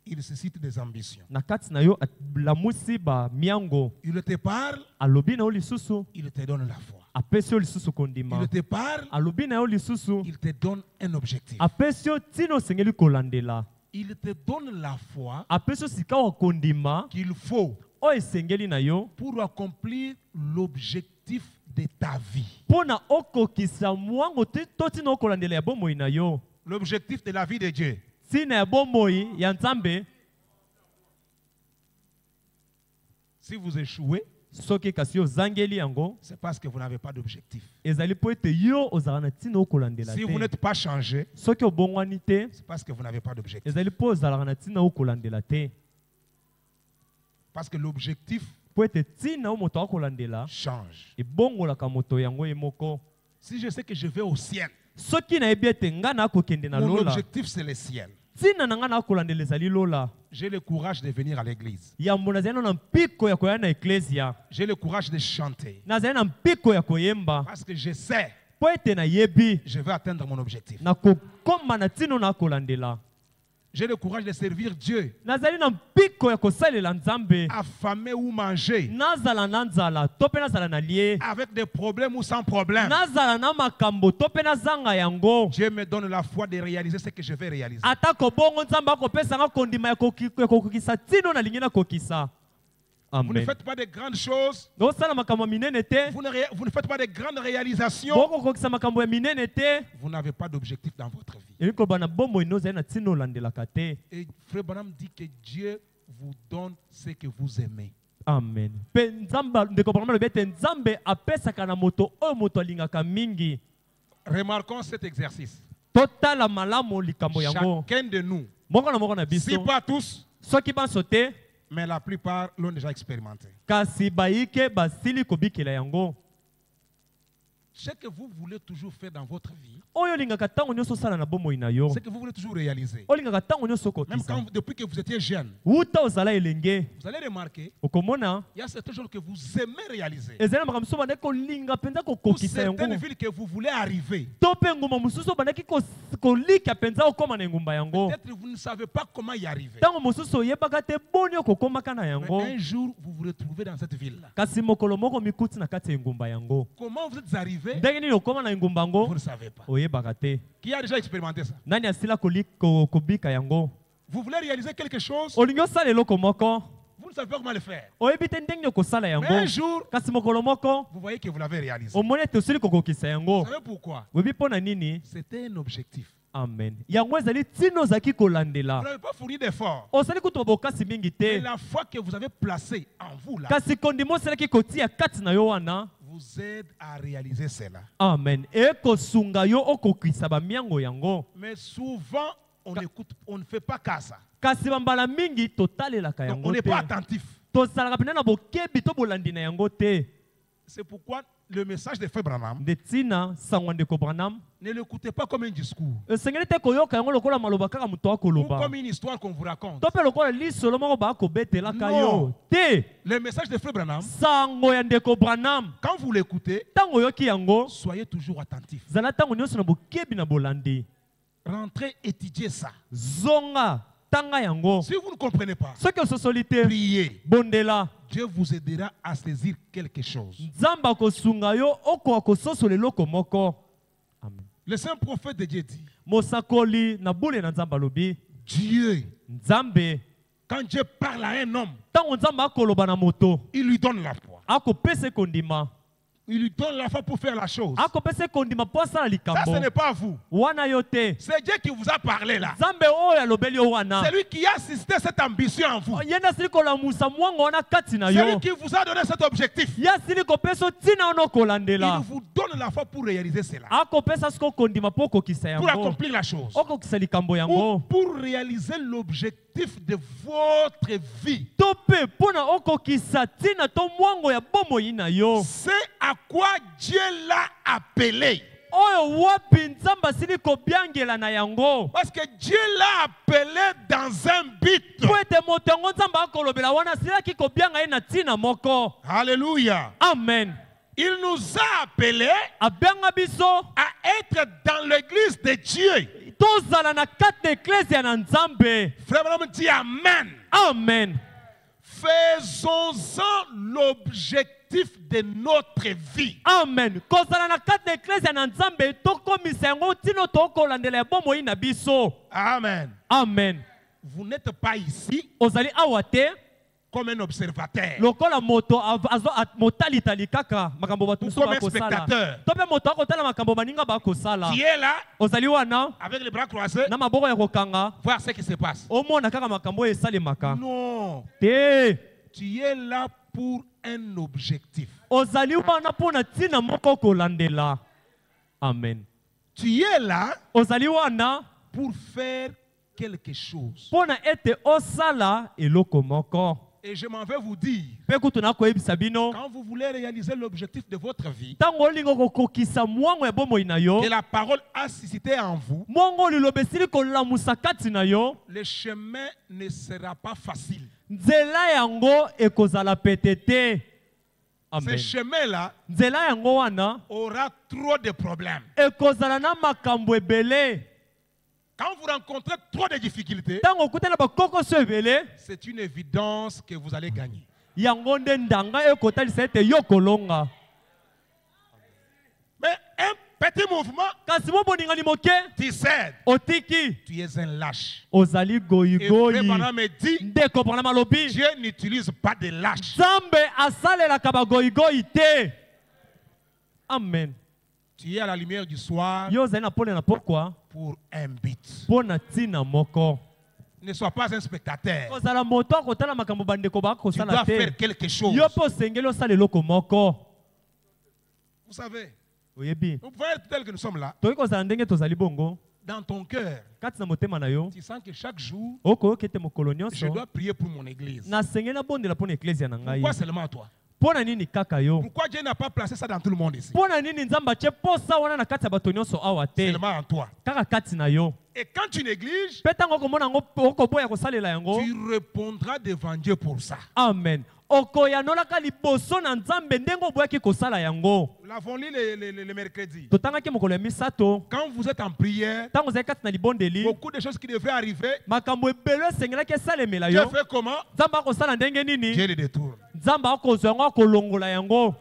il suscite des ambitions. na kati na yo alamusi ba miango. Il te parle, Alobi na yo lisusu, il te donne la foi. apesi yo lisusu kondima. Il te parle, Alobi na yo lisusu, il te donne un objectif. apesi yo ntina osengeli kolandela. Il te donne la foi Apesi yo sika wa kondima qu'il faut oyo esengeli na yo pour accomplir l'objectif de ta vie. mpo na okokisa mwango to ntina okolandela ya bomoi na yo. L'objectif de la vie de Dieu. Ntina ya bomoi ya Nzambe, Si vous échouez, soki kasi ozangeli yango, c'est parce que vous n'avez pas d'objectif. ezali po ete yo ozala na ntina okolandela Si vous te. n'êtes pas changé, Soki obongwani te, c'est parce que vous n'avez pas d'objectif. ezali po ozalaka na ntina okolandela te. Parce que l'objectif Po ete ntina o moto akolandela change. ebongolaka moto yango ye moko. Si je sais que je vais au ciel, Soki nayebi ete nga nakokende na mon lola, objectif c'est le ciel. ntina na nga nakolandela ezali lola, J'ai le courage de venir à l'église. yambo nazali nano na mpiko ya koya na eklesia, J'ai le courage de chanter. nazali na mpiko ya koyemba, Parce que je sais, po ete nayebi je vais atteindre mon objectif. nakokoma na ntina nakolandela. J'ai le courage de servir Dieu. Nazali na mpiko ya kosalela Nzambe, Affamé ou manger. nazala na nzala to mpe nazala na lie, Avec des problèmes ou sans problème. nazala na makambo to mpe nazanga yango. Dieu me donne la foi de réaliser ce que je vais réaliser. Atako bongo Nzambe akopesanga kondima ya kokokisa tino nalingi nakokisa. Vous ne Amen. faites pas de grandes choses. Osala makambo ya minene te, Vous ne faites pas de grandes réalisations. bokokokisa makambo ya minene te, Vous n'avez pas d'objectif dans votre vie. elingi koloba na bomoi no ozali na ntina olandelaka te. Et Frère Branham dit que Dieu vous donne ce que vous aimez. Amen. Mpe Nzambe ndeko Branham alobi ete Nzambe apesaka na moto oyo moto alingaka mingi. Remarquons cet exercice. Totala malamu likambo yango. Chacun de nous, Moko na si biso, pas tous, soki banso te, mais la plupart l'ont déjà expérimenté. kasi bayike basili kobikela yango. Ce que vous voulez toujours faire dans votre vie, Oyo lingaka tango nyonso osala na bomoi na yo. ce que vous voulez toujours réaliser, Olingaka tango nyonso même okokisa. depuis que vous étiez jeune, Uta ozala elenge, vous allez remarquer, okomona il y a certaines choses que vous aimez réaliser. ezali na makambo mosusu bandaki kolinga mpenza Ou kokokisa certaines yango. villes que vous voulez arriver. To mpe ngumba mosusu bandaki kolika mpenza okóma na engumba yango. Peut-être vous ne savez pas comment y arriver. Ntango mosusu oyebaka te boni okokomaka na Mais yango. un jour, vous vous retrouvez dans cette ville-là. Kasi mokolo moko mikuti na kati ya engumba yango. Comment vous êtes arrivé, Ndenge nini okóma na engumba vous yango ne savez pas. oyebaka te. Qui a déjà expérimenté ça? Nani asila kobika yango. Vous voulez réaliser quelque chose, Olingi osala eloko moko, vous ne savez pas comment le faire. oyebi te ndenge okosala Mais un yango. jour, Kasi mokolo moko vous voyez que vous l'avez réalisé. omoni ete osili kokokisa Vous yango. savez pourquoi? Oyebi mpo na nini? C'était un objectif. Amen. Yango ezali tino zaki kolandela. Vous n'avez pas fourni d'efforts. Osali kutu bokasi mingi Mais te. la foi que vous avez placée en vous là, Kasi kondimo sala ki kotia kati na yo wana. vous aide à réaliser cela. Amen. E kosunga yo okokisa ba miango yango. Mais souvent, on ne fait pas cas ça. Kasi bambala mingi totalelaka Donc, yango on te. n'est pas attentif. Tosalaka pena na bokebi to bolandi na yango te. C'est pourquoi le message de Frère Branham, De tina sangwande ko Branham. ne l'écoutez pas comme un discours Sengeli te koyoka yango lokola maloba kaka muto ou akoloba. comme une histoire qu'on vous raconte. To pe lokola lisolo moko ba kobetelaka yo. Non. Te. Le message de Frère Branham, Sango ya ndeko Branham. quand vous l'écoutez, Tango yoki yango. soyez toujours attentif. Zala tango nyonso na bokebi na bolandi. Rentrez, étudiez ça. Zonga tanga yango. Si vous ne comprenez pas, Ce que société priez. bondela. Dieu vous aidera à saisir quelque chose. Nzamba kosunga yo oko akososo leloko moko. Amen. Le saint prophète de Dieu dit, Mosakoli na bule na nzamba lobi. Dieu, Nzambe quand Dieu parle à un homme, tango nzamba akoloba na moto. il lui donne la foi. Akopese kondima. Il lui donne la foi pour faire la chose. Akopese kondima po asala Ça, likambo. ce n'est pas vous. Wana yo te. C'est Dieu qui vous a parlé là. Nzambe oyo alobeli yo wana. C'est lui qui a suscité cette ambition en vous. Yenda sili kolamusa mwango wana kati na C'est lui yo. qui vous a donné cet objectif. Ya sili kopeso tina ono Il kolandela. vous donne la foi pour réaliser cela. Akopesa siko kondima po kokisa Pour yango. accomplir la chose. Okokisa likambo Ou yango. pour réaliser l'objectif de votre vie. Tope pona okokisa tina to mwango ya bomoi na yo. C'est à quoi Dieu l'a appelé. Oyo wapi nzamba sili kobiangela na yango. Parce que Dieu l'a appelé dans un but. Po ete moto yango nzamba akolobela wana silaki kobianga ye na tina moko. Alléluia. Amen. Il nous a appelés Abianga biso à être dans l'église de Dieu. tozala na kati eklezia na nzambe. Frère Branham dit Amen. Amen. Faisons-en l'objectif de notre vie. Amen. Kozala na kati eklezia na nzambe tokomisa yango tino tokolandela ya bomoi na biso. Amen. Amen. Vous n'êtes pas ici Ozali awa te comme un observateur. lokola moto azo motalitali kaka makambo bato Ou mosusu comme un bakosala. spectateur. To pe moto akotala makambo baninga bakosala. Qui est là Ozali wana avec les bras croisés, na maboko ya kokanga voir ce qui se passe. omona kaka makambo oyo esalemaka. Non. Te. Tu es là pour un objectif. Ozali wana mpona ntina moko kolandela. Amen. Tu es là Ozali wana pour faire quelque chose. mpona ete osala eloko moko. Et je m'en vais vous dire, Mpe kutu nakoyebisa bino quand vous voulez réaliser l'objectif de votre vie, ntango olinga kokokisa mwango ya bomoi na yo, que la parole a suscité en vous, mwango liloba esili kolamusa kati na yo, le chemin ne sera pas facile. nzela yango ekozala pete te. Ce Amen. chemin-là Nzela yango wana aura trop de problèmes. ekozala na makambo ebele. Quand vous rencontrez trop de difficultés, Ntango okutana bakokoso ebele, c'est une évidence que vous allez gagner. yango nde ndanga ekotalisa ete yo kolonga. Mais un petit mouvement, Kasi mo boningani moke tu cèdes. otiki Tu es un lâche. ozali Et Frère goyigoyi. Branham me dit, Ndeko Branham alobi Dieu n'utilise pas de lâches. nzambe asalelaka bagoyigoyi te. Amen. Tu es à la lumière du soir Yo ozali na pole na pokwa pour un but. mpona ntina moko. Ne sois pas un spectateur. Kozala moto akotala makambo bandeko Tu dois bakosala faire te. quelque chose. Yo mpe osengeli osala eloko moko. Vous savez, Oyebi nous pouvons être tels que nous sommes là. toki kozala ndenge tozali bongo Dans ton cœur, kati na motema na yo tu sens que chaque jour, okoyoka ete mokolo je nyonso dois prier pour mon église. nasengeli nabondela mpona eklezia na ngai. Pourquoi seulement toi? Mpo na nini kaka yo? Pourquoi Dieu n'a pas placé ça dans tout le monde ici? Mpo na nini nzambe atie posa wana na kati ya bato nyonso awa te Seulement en toi. kaka kati na yo? Et quand tu négliges, Mpe ntango okomona yango okoboya kosalela yango, tu répondras devant Dieu pour ça. amen, okoyanolaka liboso na nzambe ndenge oboyaki kosala yango. Nous l'avons lu le mercredi. Totangaki mokolo ya misato Quand vous êtes en prière, ntango ozali kati na libondeli beaucoup de choses qui devraient arriver, makambo ebele esengelaki esalemela Dieu yo. fait comment? Nzambe akosala ndenge Dieu nini? les détourne. Nzambe akozwa yango akolongola yango.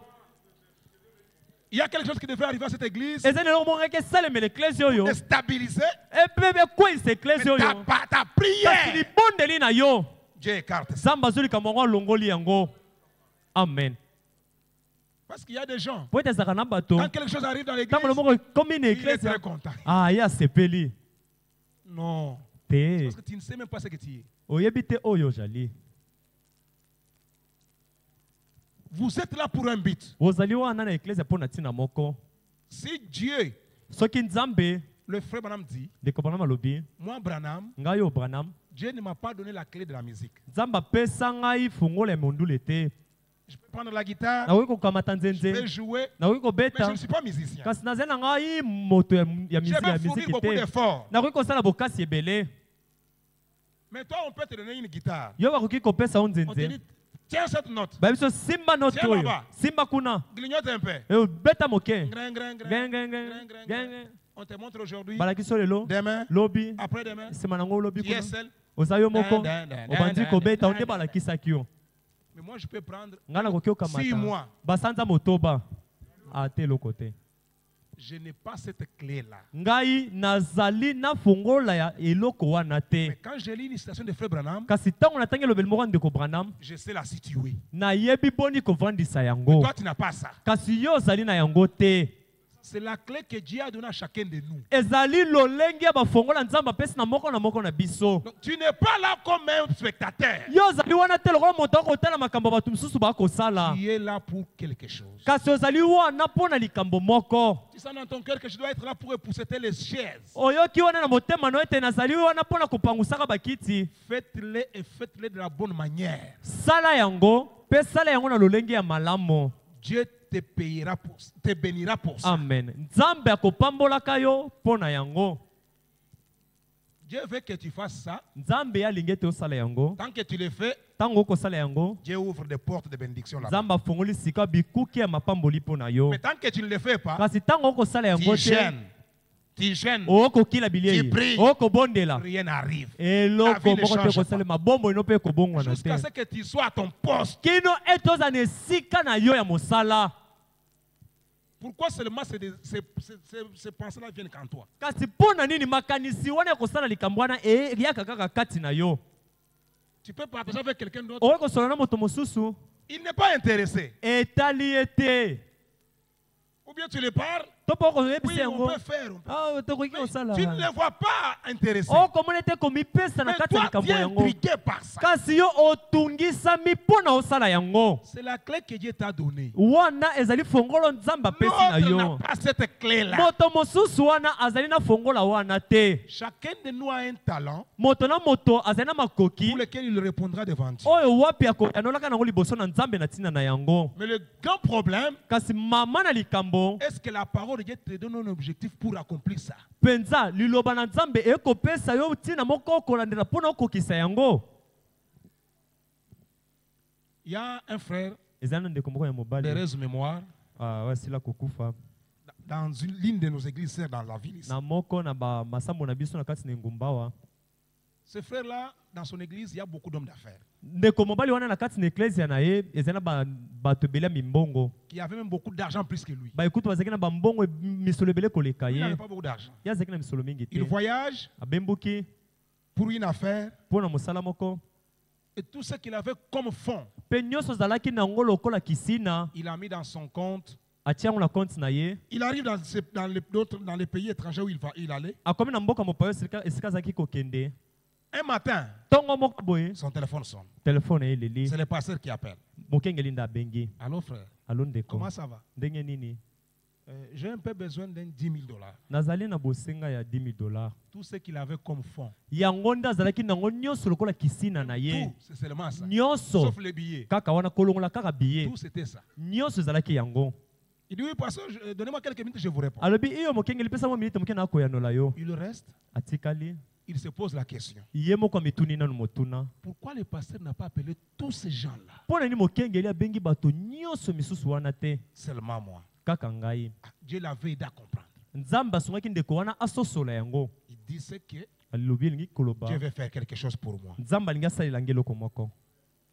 Il y a quelque chose qui devrait arriver à cette église, Ezali eloko moko eke esalemela eklezia oyo de stabiliser, epe bekweyisa mais eklezia oyo. ta Kasi prière. libondeli na yo Dieu écarte ça. nzambe azolika yango alongoli yango. Amen. Parce qu'il y a des gens, Po ete ezalaka na bato quand quelque chose arrive dans l'église, ntango moko ekomi na il est eklezia très content. ye asepeli. Non. te Parce que tu ne sais même pas ce que tu es. oyebi te oyo ozali. Vous êtes là pour un but. Ozali wana na eklezia mpo na ntina moko. Si Dieu, Soki nzambe le frère Branham dit, ndeko Branham alobi moi Branham, ngai oyo Branham Dieu ne m'a pas donné la clé de la musique. nzambe apesa ngai fungola ya mondule te. Je peux prendre la guitare, Nakoki kokamata je peux nzenze, jouer, nakoki mais je kobeta, ne suis pas musicien. kasi nazali na ngai moto ya Je vais fournir miziki beaucoup te. d'efforts. Nakoki kosala bokasi ebele. Mais toi, on peut te donner une guitare. Yo bakoki kopesa o On te nzenze. dit, tiens cette note, Babiso simba note Tiens oyo, là-bas. simba kuna, grignote un peu. beta moke. Grain, grain, grain, Gang, gang, grain, gang, grain, gang, grain. On te montre aujourd'hui, balakisi oyo lelo, demain, lobi, après-demain, nsima nango lobi tu es kuna. seul. Oza yo moko, Dan, dan, dan, obandi dan, kobeta, dan, onde dan. balakisaki yo. Mais moi, je peux prendre Nga nakoki 6 okamata mois. basanza motoba ate eloko te. Je n'ai pas cette clé-là. Ngai nazali na fungola ya eloko wana Mais te. quand je lis une citation de Frère Branham, Kasi ntango natangi elobeli moko ya ndeko Branham, je sais la situer. nayebi boni kovandisa Mais yango. toi, tu n'as pas ça. Kasi yo ozali na yango te. C'est la clé que Dieu a donnée à chacun de nous. Ezali lolenge ya bafongola nzambe apesi na moko na biso. Donc, tu n'es pas là comme un spectateur. Yo ozali wana te lokola moto akotala makambo bato mosusu bakosala. Tu es là pour quelque chose. Kasi ozali wana mpo na likambo moko. Tu sens dans ton cœur que je dois être là pour repousser les chaises. Oyoki wana na motema no ete nazali wana mpo na kopangusaka bakiti. Faites-les et faites-les de la bonne manière. Sala yango, pe sala yango na lolenge ya malamu. Dieu te payera pour, te bénira pour ça. Amen. Nzambe akopambolaka yo mpo na yango. Dieu veut que tu fasses ça. Nzambe alingi ete osala yango. Tant que tu le fais, Ntango okosala yango, Dieu ouvre des portes de bénédiction là-bas. Nzambe afungoli sika bikuki ya mapamboli mpo na yo. Mais tant que tu ne le fais pas, Kasi ntango okosala yango tu te, gênes. Tu gênes. okokila bilei, Tu pries. okobondela. Rien n'arrive. Eloko Ta vie ne moko te change kosalema, bombo ino mpe ekobongwana te. Jusqu'à ce que tu sois à ton poste. Kino ete oza na esika na yo ya mosala. Pourquoi seulement ces pensées-là viennent qu'en toi? Kasi mpo na nini makanisi wana ya kosala likambo wana eyaka kaka kati na yo. Tu peux partager avec quelqu'un d'autre. Oye kosola na moto mosusu, Il n'est pas intéressé. etali ete. Ou bien tu le parles. To mpo koyebisa Oui, on yango. peut faire. Ah, tokoki kosala. Tu ne le vois pas intéressé. Okomona ete komipesa na Mais kati ya toi, likambo tu es yango. intrigué par ça. Kasi yo otungisami mpo na osala yango. C'est la clé que Dieu t'a donnée. Wana ezali fongolo nzambe apesi na L'autre n'a yo. pas cette clé-là. Moto mosusu wana azali na fongola wana te. Chacun de nous a un talent Moto na moto azali na makoki. pour lequel il répondra devant Dieu. Oyo wapi anolaka nango liboso na nzambe na ntina na yango. Mais le grand problème, Kasi mama na likambo, est-ce que la parole de Dieu te donne un objectif pour accomplir ça? penza liloba na nzambe ekopesa yo ntina moko okolandela mpo na okokisa yango. Il y a un frère Ezali na ndeko moko ya de mobali. raise mémoire Wasila kokufa. dans l'une de nos églises sœurs dans la ville ici. Na moko na ba masambo na biso na kati na ngumbawa. Ce frère-là, dans son église, il y a beaucoup d'hommes d'affaires Ndeko mobali wana na kati na eklezia na ye ezali na bato ebele ya mimbongo. qui avaient même beaucoup d'argent plus que lui. Baekutu bazalaki na bambongo misolo ebele koleka Il ye. n'avait pas beaucoup d'argent. Ye azalaki na misolo mingi Il te. voyage Abembuki pour une affaire mpo na mosala moko. et tout ce qu'il avait comme fonds, Mpe nyonso ozalaki nango lokola kisina, il a mis dans son compte. atia yango na konti na ye. Il arrive dans les pays étrangers où il allait. Akomi na mboka mopayo esika azalaki kokende. Un matin, Ntongo moko boye, son téléphone sonne. telefone eleli. C'est le pasteur qui appelle. Mokengeli nda abengi. Allô frère, Alo ndeko. comment ça va? Ndenge nini? J'ai un peu besoin d'un $10,000. Nazali na bosenga ya $10,000. Tout ce qu'il avait comme fonds. Yango nda azalaki nango nyonso lokola kisina na ye. Tout, c'est seulement ça. Nyonso. Sauf les billets. Kaka wana kolongola kaka biye. Tout c'était ça. Nyonso ezalaki yango. Il dit oui, pasteur, donnez-moi quelques minutes, je vous réponds. Alobi iyo mokengeli pesa mo minute moke na koyanola yo. Il reste, Atikali. il se pose la question. Ye moko mituni nanu motuna. Pourquoi le pasteur n'a pas appelé tous ces gens-là? Pona ni mokengeli abengi bato nyonso misusu wana te. Seulement moi. Kaka ngai. Dieu l'avait aidé à comprendre. Nzambe asungaki ndeko wana asosola yango. Il disait que Alobi elingi koloba. Dieu veut faire quelque chose pour moi. Nzambe alingi asalela ngai eloko moko.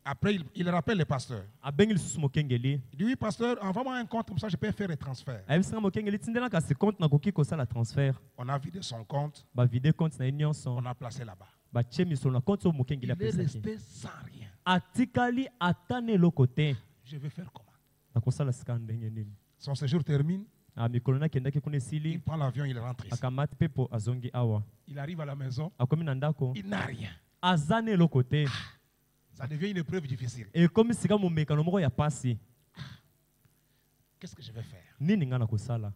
Après, il rappelle le pasteur. Abengi lisusu mokengeli. Il dit oui, pasteur, envoie-moi un compte comme ça, je peux faire les transferts. Ayebisanga mokengeli tindela kasi compte nakoki kosala transfert. On a vidé son compte, Bavide compte na ye nyonso. on a placé là-bas. Batie misolo na compte oyo mokengeli Il est apesaki. resté sans rien. Atikali ata na eloko te. Je vais faire comment? Nakosala sika ndenge nini. Son séjour termine. mikolo nakendaki kuna Il esili prend l'avion, il rentre ici. akamati mpe po azongi awa Il arrive à la maison, akomi na ndako il n'a rien. aza na eloko te Ça devient une épreuve difficile. ekomi sika momekano moko ya pasi Qu'est-ce que je vais faire? nini ngai na kosala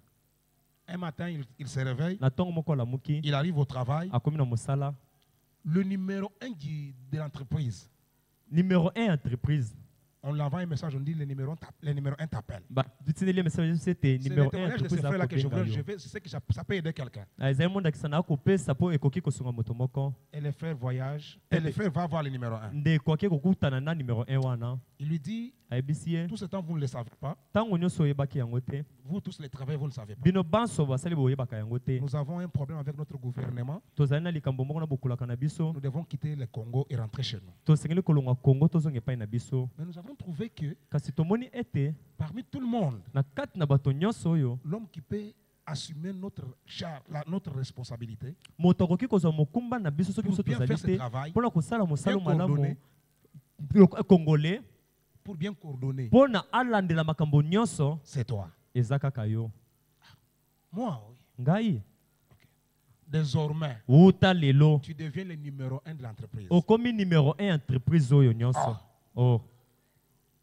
Un matin, il se réveille, na ntongo moko alamuki il arrive au travail. akomi na mosala Le numéro 1 de l'entreprise, numéro 1 entreprise on l'envoie un message, on dit le numéro 1 t'appelle. dutineli message c'était C'est numéro le 1 témoignage de ce entreprise frère-là que je akobenga veux. yo Je sais que ça peut aider quelqu'un. ezali mondakisa na akopesa mpo ekoki kosunga moto moko Et le frère voyage. Et le frère va voir le numéro 1. ndeko ake kokutana na numéro 1 wana Il lui dit, ayebisi ye tout ce temps, vous ne le savez pas. ntango nyonso oyebaki yango te Vous tous les travailleurs, vous ne savez pas. bino banso basali boyebaka yango te Nous avons un problème avec notre gouvernement. tozali na likambo moko na bokulaka na biso Nous devons quitter le Congo et rentrer chez nous. tosengeli kolonga kongo tozonga epai na biso Mais nous avons trouvé que kasi tomoni ete parmi tout le monde, na kati na bato nyonso oyo l'homme qui peut assumer notre responsabilité, moto akoki kozwa mokumba na biso soki pour biso bien tozali faire ce te travail, mpona kosala mosala bien malamu coordonné. congolais pour bien coordonner, mpona alandela makambo nyonso c'est toi. eza kaka yo Moi, oui. ngai Désormais, wuta lelo tu deviens le numéro 1 de l'entreprise. okomi numéro 1 entreprise oyo nyonso oh.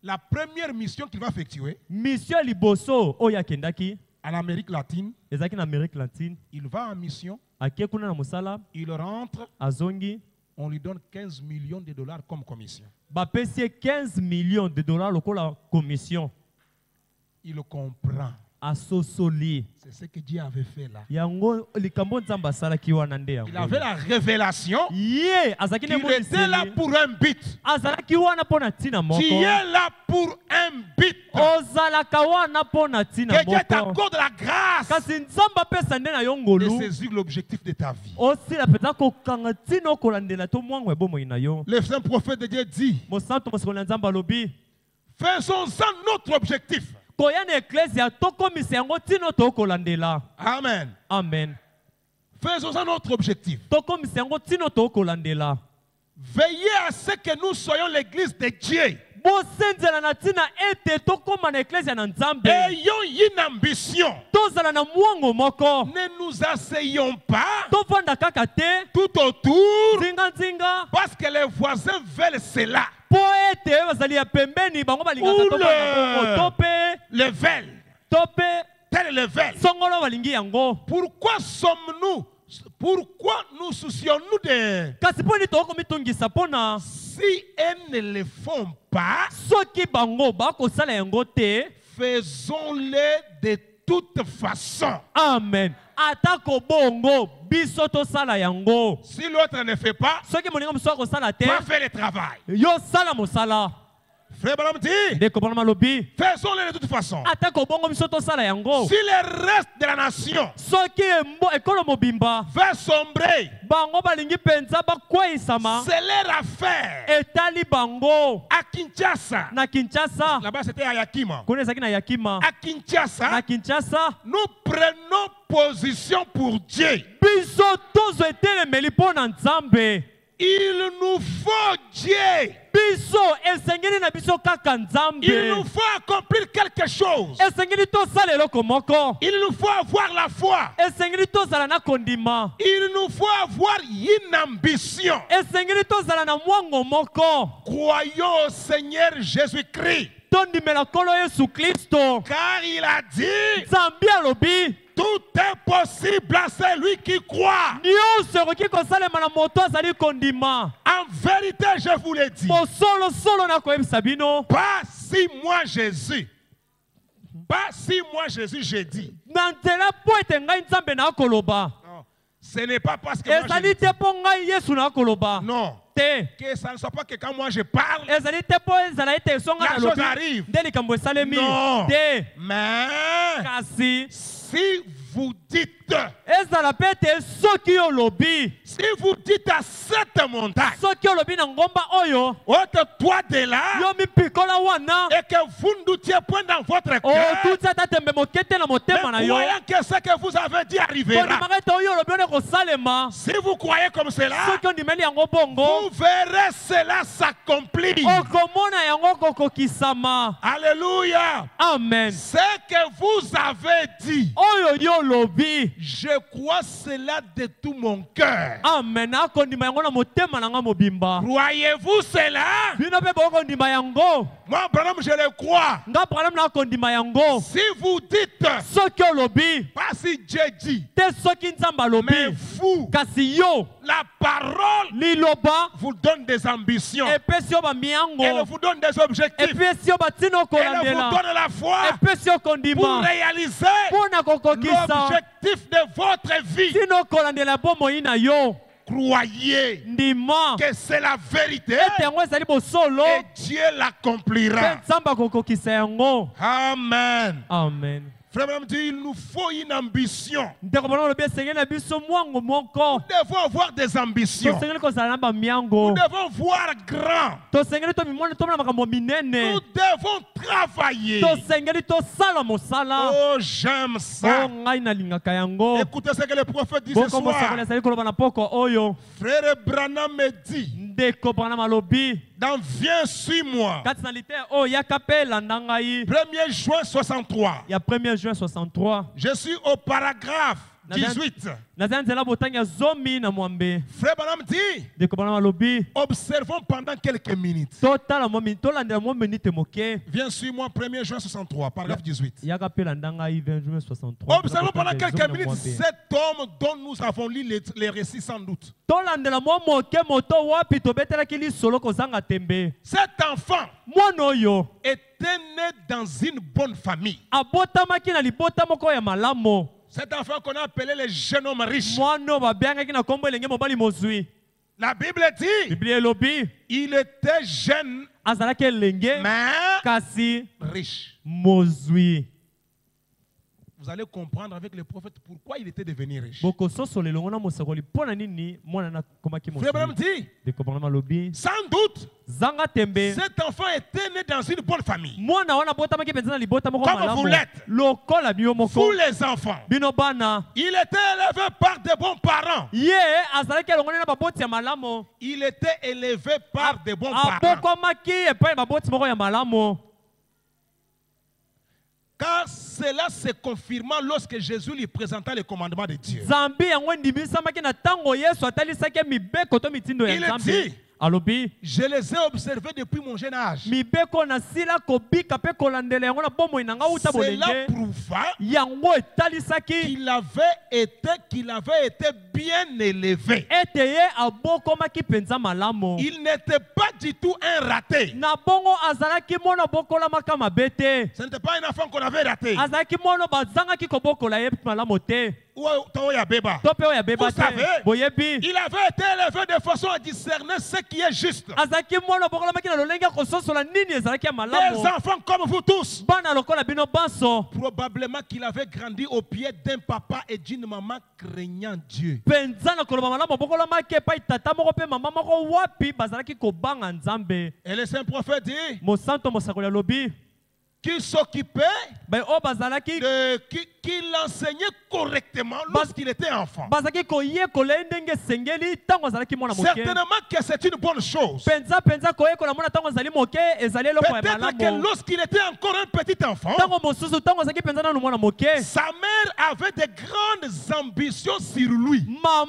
La première mission qu'il va effectuer mission ya liboso oyo akendaki en Amérique latine, ezalaki na amérique latine il va en mission, akie kuna na mosala il rentre, azongi on lui donne 15 millions de dollars comme commission. bapesi ye 15 millions de dollars lokola commission Il comprend. asosoli C'est ce que Dieu avait fait là. yango likambo nzambe asalaki wana nde Il avait la révélation ye azalaki qu'il était là nemoniseli pour un but. azalaki wana mpo na ntina Tu moko es là pour un but. ozalaka wana mpo na ntina Que Dieu moko t'accorde la grâce kasi nzambe apesa nde na yo de ngolu saisir l'objectif de ta vie. osila mpenza kokanga ntina okolandela to mwango ya bomoi na yo Le saint prophète de Dieu dit, mosantu mosekoli na nzambe alobi faisons-en notre objectif. koya na eklesia tokomisa yango ntina tokolandela Amen. amen Faisons-en notre objectif. tokomisa yango ntina tokolandela Veillez à ce que nous soyons l'église de Dieu. bosenzela na ntina ete tokóma na eklesia na nzambe Ayons une ambition. tozala na mwango moko Ne nous asseyons pas tovanda kaka te tout autour nzinga parce que les voisins veulent cela. mpo ete bazali ya pembeni bango balingaka Oule! tofanda bongo to mpe Le veulent. to mpe Tel le veulent. songolo balingi yango Pourquoi sommes-nous? Pourquoi nous soucions-nous de... kasi mpo nini tokomitungisa mpona Si elles ne le font pas, soki bango bakosala yango te faisons-le de toute façon. amen atako bongo biso tosala yango Si l'autre ne fait pas, soki moninga mosusu akosala te va faire le travail. yo sala mosala Frère Branham dit, ndeko mpona malobi faisons-le de toute façon. atako bongo biso tosala yango Si le reste de la nation soki ekolo mobimba veut sombrer, bango balingi mpenza bakweyisama c'est leur affaire. etali bango À Kinshasa, na kinshasa là-bas c'était à Yakima. kuna ezalaki na yakima À Kinshasa, na kinshasa nous prenons position pour Dieu. biso tozwa etelemeli mpo na nzambe Il nous faut Dieu. biso esengeli na biso kaka nzambe Il nous faut accomplir quelque chose. esengeli tosala eloko moko Il nous faut avoir la foi. esengeli tozala na kondima Il nous faut avoir une ambition. esengeli tozala na mwango moko Croyons au Seigneur Jésus-Christ. tondimela nkolo yesu kristo Car il a dit, nzambe alobi tout est possible à celui qui croit. nyonso ekoki kosalema na moto azali kondima En vérité, je vous le dis, mosolosolo nakoyebisa bino pas si moi Jésus, pas si moi Jésus j'ai dit. na nzela mpo ete ngai nzambe nakoloba Non, ce n'est pas parce que moi ezali te mpo ngai yesu nakoloba non, te que ça ne soit pas que quand moi je parle, ezali te mpo ezala ete esonga la na chose lobi arrive. nde likambo esalemi Non. te Mais kasi si vous dites, ezala pe ete soki olobi si vous dites à cette montagne, soki olobi na ngomba oyo ôte-toi de là, yo mipikola wana et que vous ne doutiez point dans votre cœur, otuti ata tembe moke te na motema na mais yo croyant que ce que vous avez dit arrivera. kondimaka ete oyo olobi one kosalema Si vous croyez comme cela, soki ondimeli yango bongo vous verrez cela s'accomplir. okomona yango kokokisama. Alléluia. Amen. Ce que vous avez dit, Oyo yo lobi. je crois cela de tout mon cœur. Amen. Akondima yango na motema na nga mobimba. Croyez-vous cela? Bino pe bokondima yango. Moi, Branham, je le crois. Nga Branham na kondima yango. Si vous dites, Soki olobi. pas si Dieu dit, Te soki nzamba lobi. mais vous, Kasi yo. la parole Liloba. vous donne des ambitions. Epesi yo ba Elle miango. vous donne des objectifs. Epesi yo batino Elle vous kolandela. donne la foi Epesi yo pour kondima. réaliser Pona kokokisa. l'objectif de votre vie. Tino kolandela bomoi na yo. Croyez Ndima. que c'est la vérité Ete yango ezali bosolo. et Dieu l'accomplira. Pe nzamba kokokisa yango. Amen. Amen. Frère Branham dit, il nous faut une ambition. Ndeko bana lobi esengeli na biso mwango moko. Nous devons avoir des ambitions. Tosengeli kozala na Nous bamiango. devons voir grand. Tosengeli tomimona tomona makambo minene. Nous devons travailler. Tosengeli tosala mosala. Oh, j'aime ça. Oh ngai nalingaka yango. Écoutez ce que le prophète dit ce Boko soir. mosakoli azali koloba na poko oyo. Frère Branham me dit, Ndeko bana malobi. dans Viens, suis-moi. Kati na lite oyo yaka pe landa ngai. 1er juin 63. Ya 1er juin 63. Je suis au paragraphe 18. Nazali nzela botangi ya zomi na mwambe. Frère Branham dit, Ndeko bana malobi. observons pendant quelques minutes. Tolandela mwa minute moke. Viens, suis-moi, 1er juin 63, paragraphe 18. Yaka pe landa ngai 20 juin 63. Observons pendant quelques minutes cet homme dont nous avons lu les récits sans doute. Tolandela mwa moke moto wapi tobetelaki lisolo kozanga tembe. Cet enfant Mwana oyo était né dans une bonne famille. abotamaki na libota moko ya malamo. Cet enfant qu'on a appelé le jeune homme riche. Mwana oyo babengaki na kombo elenge mobali mozwi. La Bible dit, Biblia elobi il était jeune, azalaki elenge mais kasi riche. mozwi. Vous allez comprendre avec le prophète pourquoi il était devenu riche. Bokososola elongo na mosakoli mpo na nini mwana na komaki Frère Branham mozwi. dit, Ndeko Branham alobi sans doute, zanga tembe. cet enfant était né dans une bonne famille. Mwana wana botamaki mpenza na libota moko Comme malamu. vous l'êtes. Lokola bio Vous moko. les enfants. Bino bana. Il était élevé par de bons parents. Ye azalaki elongoni na baboti ya malamu. Il était élevé par de bons parents. Abokomaki epai ya baboti moko ya malamu. Car cela se confirma lorsque Jésus lui présenta les commandements de Dieu. Zambi yango ndimisamaki na tango Yesu atalisaki mibeko to mitindo ya Il Nzambe. dit, Alobi je les ai observés depuis mon jeune âge. mibeko na sila kobika pe kolandela yango na bomoi na nga uta Cela bolenge. prouva Yango etalisaki qu'il avait été bien élevé. ete ye abokomaki penza malamu. Il n'était pas du tout un raté. Na bongo azalaki mwana bokolamaka mabe te. Ce n'était pas un enfant qu'on avait raté. Azalaki mwana bazangaki kobokola ye malamu te. To pe oyo abeba te. Boyebi. Il avait été élevé de façon à discerner ce qui est juste. Azalaki mwana bokolamaki na lolenge kososola nini ezalaki ya Des malamu. enfants comme vous tous. Bana lokola bino banso. Probablement qu'il avait grandi au pied d'un papa et d'une maman craignant Dieu. Penza na koloba malamu bokolamaki epai tata moko pe mama moko wapi bazalaki kobanga Nzambe. Et le saint prophète dit, Mosanto mosakoli alobi. qui s'occupait qui l'enseignait correctement lorsqu'il était enfant. Certainement que c'est une bonne chose. Peut-être que lorsqu'il était encore un petit enfant, sa mère avait de grandes ambitions sur lui. Quand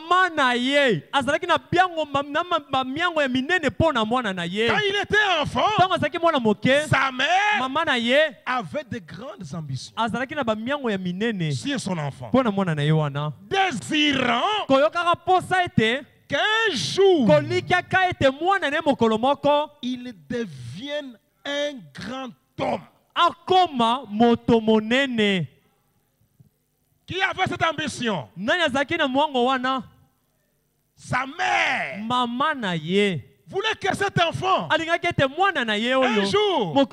il était enfant, sa mère avait de grandes ambitions sur son enfant, désirant qu'un jour il devienne un grand homme. Qui avait cette ambition? Sa mère voulait que cet enfant, un jour,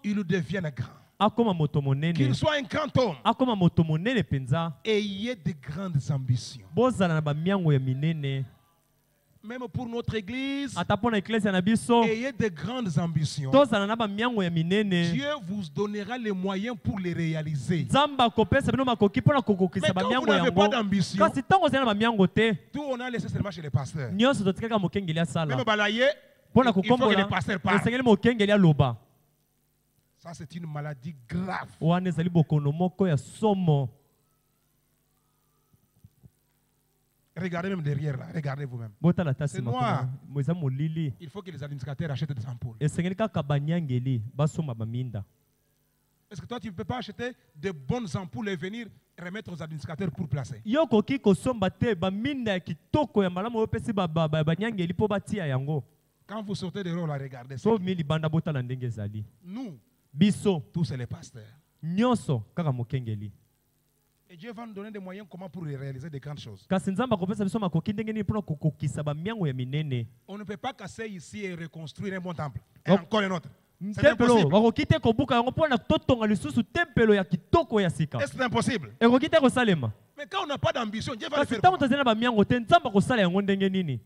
il devienne grand. akoma moto qu'il monene, soit un grand homme. akoma moto monene penza. Ayez de grandes ambitions. Bozala na ba miango ya minene. Même pour notre église, Ata pona eklezia na biso, ayez de grandes ambitions. tozala na ba miango ya minene. Dieu vous donnera les moyens pour les réaliser. Nzamba kopesa bino makoki pona kokokisa Mais ba quand vous miango n'avez pas yango. d'ambition, Kasi tango ozala na ba miango te, tout on a laissé seulement chez les pasteurs. nyonso totikaka mokengeli asala. Même balayer, Pona il faut que les kokombola, pasteurs parlent. esengeli mokengeli aloba. Ça, c'est une maladie grave. Wana ezali bokono moko ya somo. Regardez même derrière là, regardez vous-même. Botala tasi C'est noir. makona. Moza molili. Il faut que les administrateurs achètent des ampoules. Esengeli kaka banyangeli basomba baminda. Est-ce que toi, tu ne peux pas acheter de bonnes ampoules et venir remettre aux administrateurs pour placer? Yo koki kosomba te baminda ya kitoko ya malamu opesi banyangeli po batia yango. Quand vous sortez de là, regardez ça. So mili banda botala ndenge ezali. Nous, Biso tous c'est les pasteurs. nyonso kaka mokengeli. Et Dieu va nous donner des moyens comment pour réaliser de grandes choses. Kasi nzamba kopesa biso makoki ndenge nini mpona kokokisa bamiango ya minene. On ne peut pas casser ici et reconstruire un bon temple. Et Oh. encore un autre. C'est Tempelo impossible. bakoki te kobuka yango mpona totonga lisusu tempelo ya kitoko ya sika. Est-ce impossible? Ekoki te kosalema. Mais quand on n'a pas d'ambition, Dieu va le Kasi faire. ntango tozali na bamiango te nzamba kosala yango ndenge nini.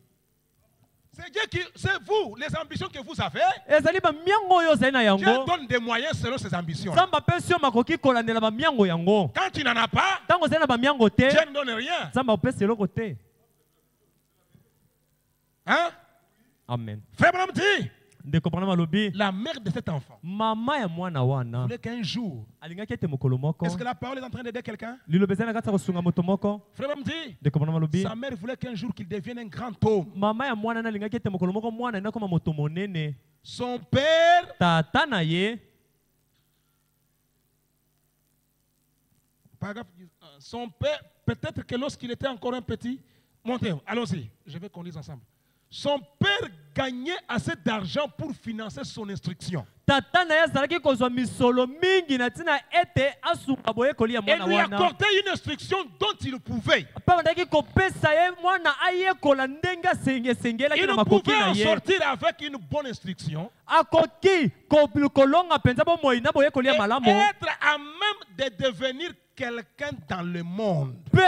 C'est Dieu qui, c'est vous, les ambitions que vous avez. Ezali bamiango oyo ozali na Dieu yango. donne des moyens selon ses ambitions. Nzamba apesi yo makoki kolandela bamiango yango. Quand tu n'en as pas, Ntango ozali na bamiango te, Dieu ne donne rien. nzamba apesi eloko te. Hein? Amen. Frère Branham dit, Ndeko Branham alobi, la mère de cet enfant mama ya mwana wana voulait qu'un jour, alingaki ete mokolo moko est-ce que la parole est en train d'aider quelqu'un? liloba ezali na kati ya kosunga moto moko. Frère Branham dit, Ndeko Branham alobi, sa mère voulait qu'un jour qu'il devienne un grand homme. mama ya mwana na alingaki ete mokolo moko mwana ena koma moto monene. Son père, Tata na ye, paragraphe, son père, peut-être que lorsqu'il était encore un petit, montez, allons-y, je vais qu'on lise ensemble. Son père gagnait assez d'argent pour financer son instruction. tata na ye azalaki kozwa misolo mingi na ntina ete asunga boyekoli ya Et mwana lui wana. accordait une instruction dont il pouvait. Mpe bandaki kopesa ye mwana ayekola ndenge esengelaki Il na ne makoki pouvait na en ye. sortir avec une bonne instruction Akoki kolonga mpenza bomoi na boyekoli et ya malamu. être à même de devenir quelqu'un dans le monde. Mpe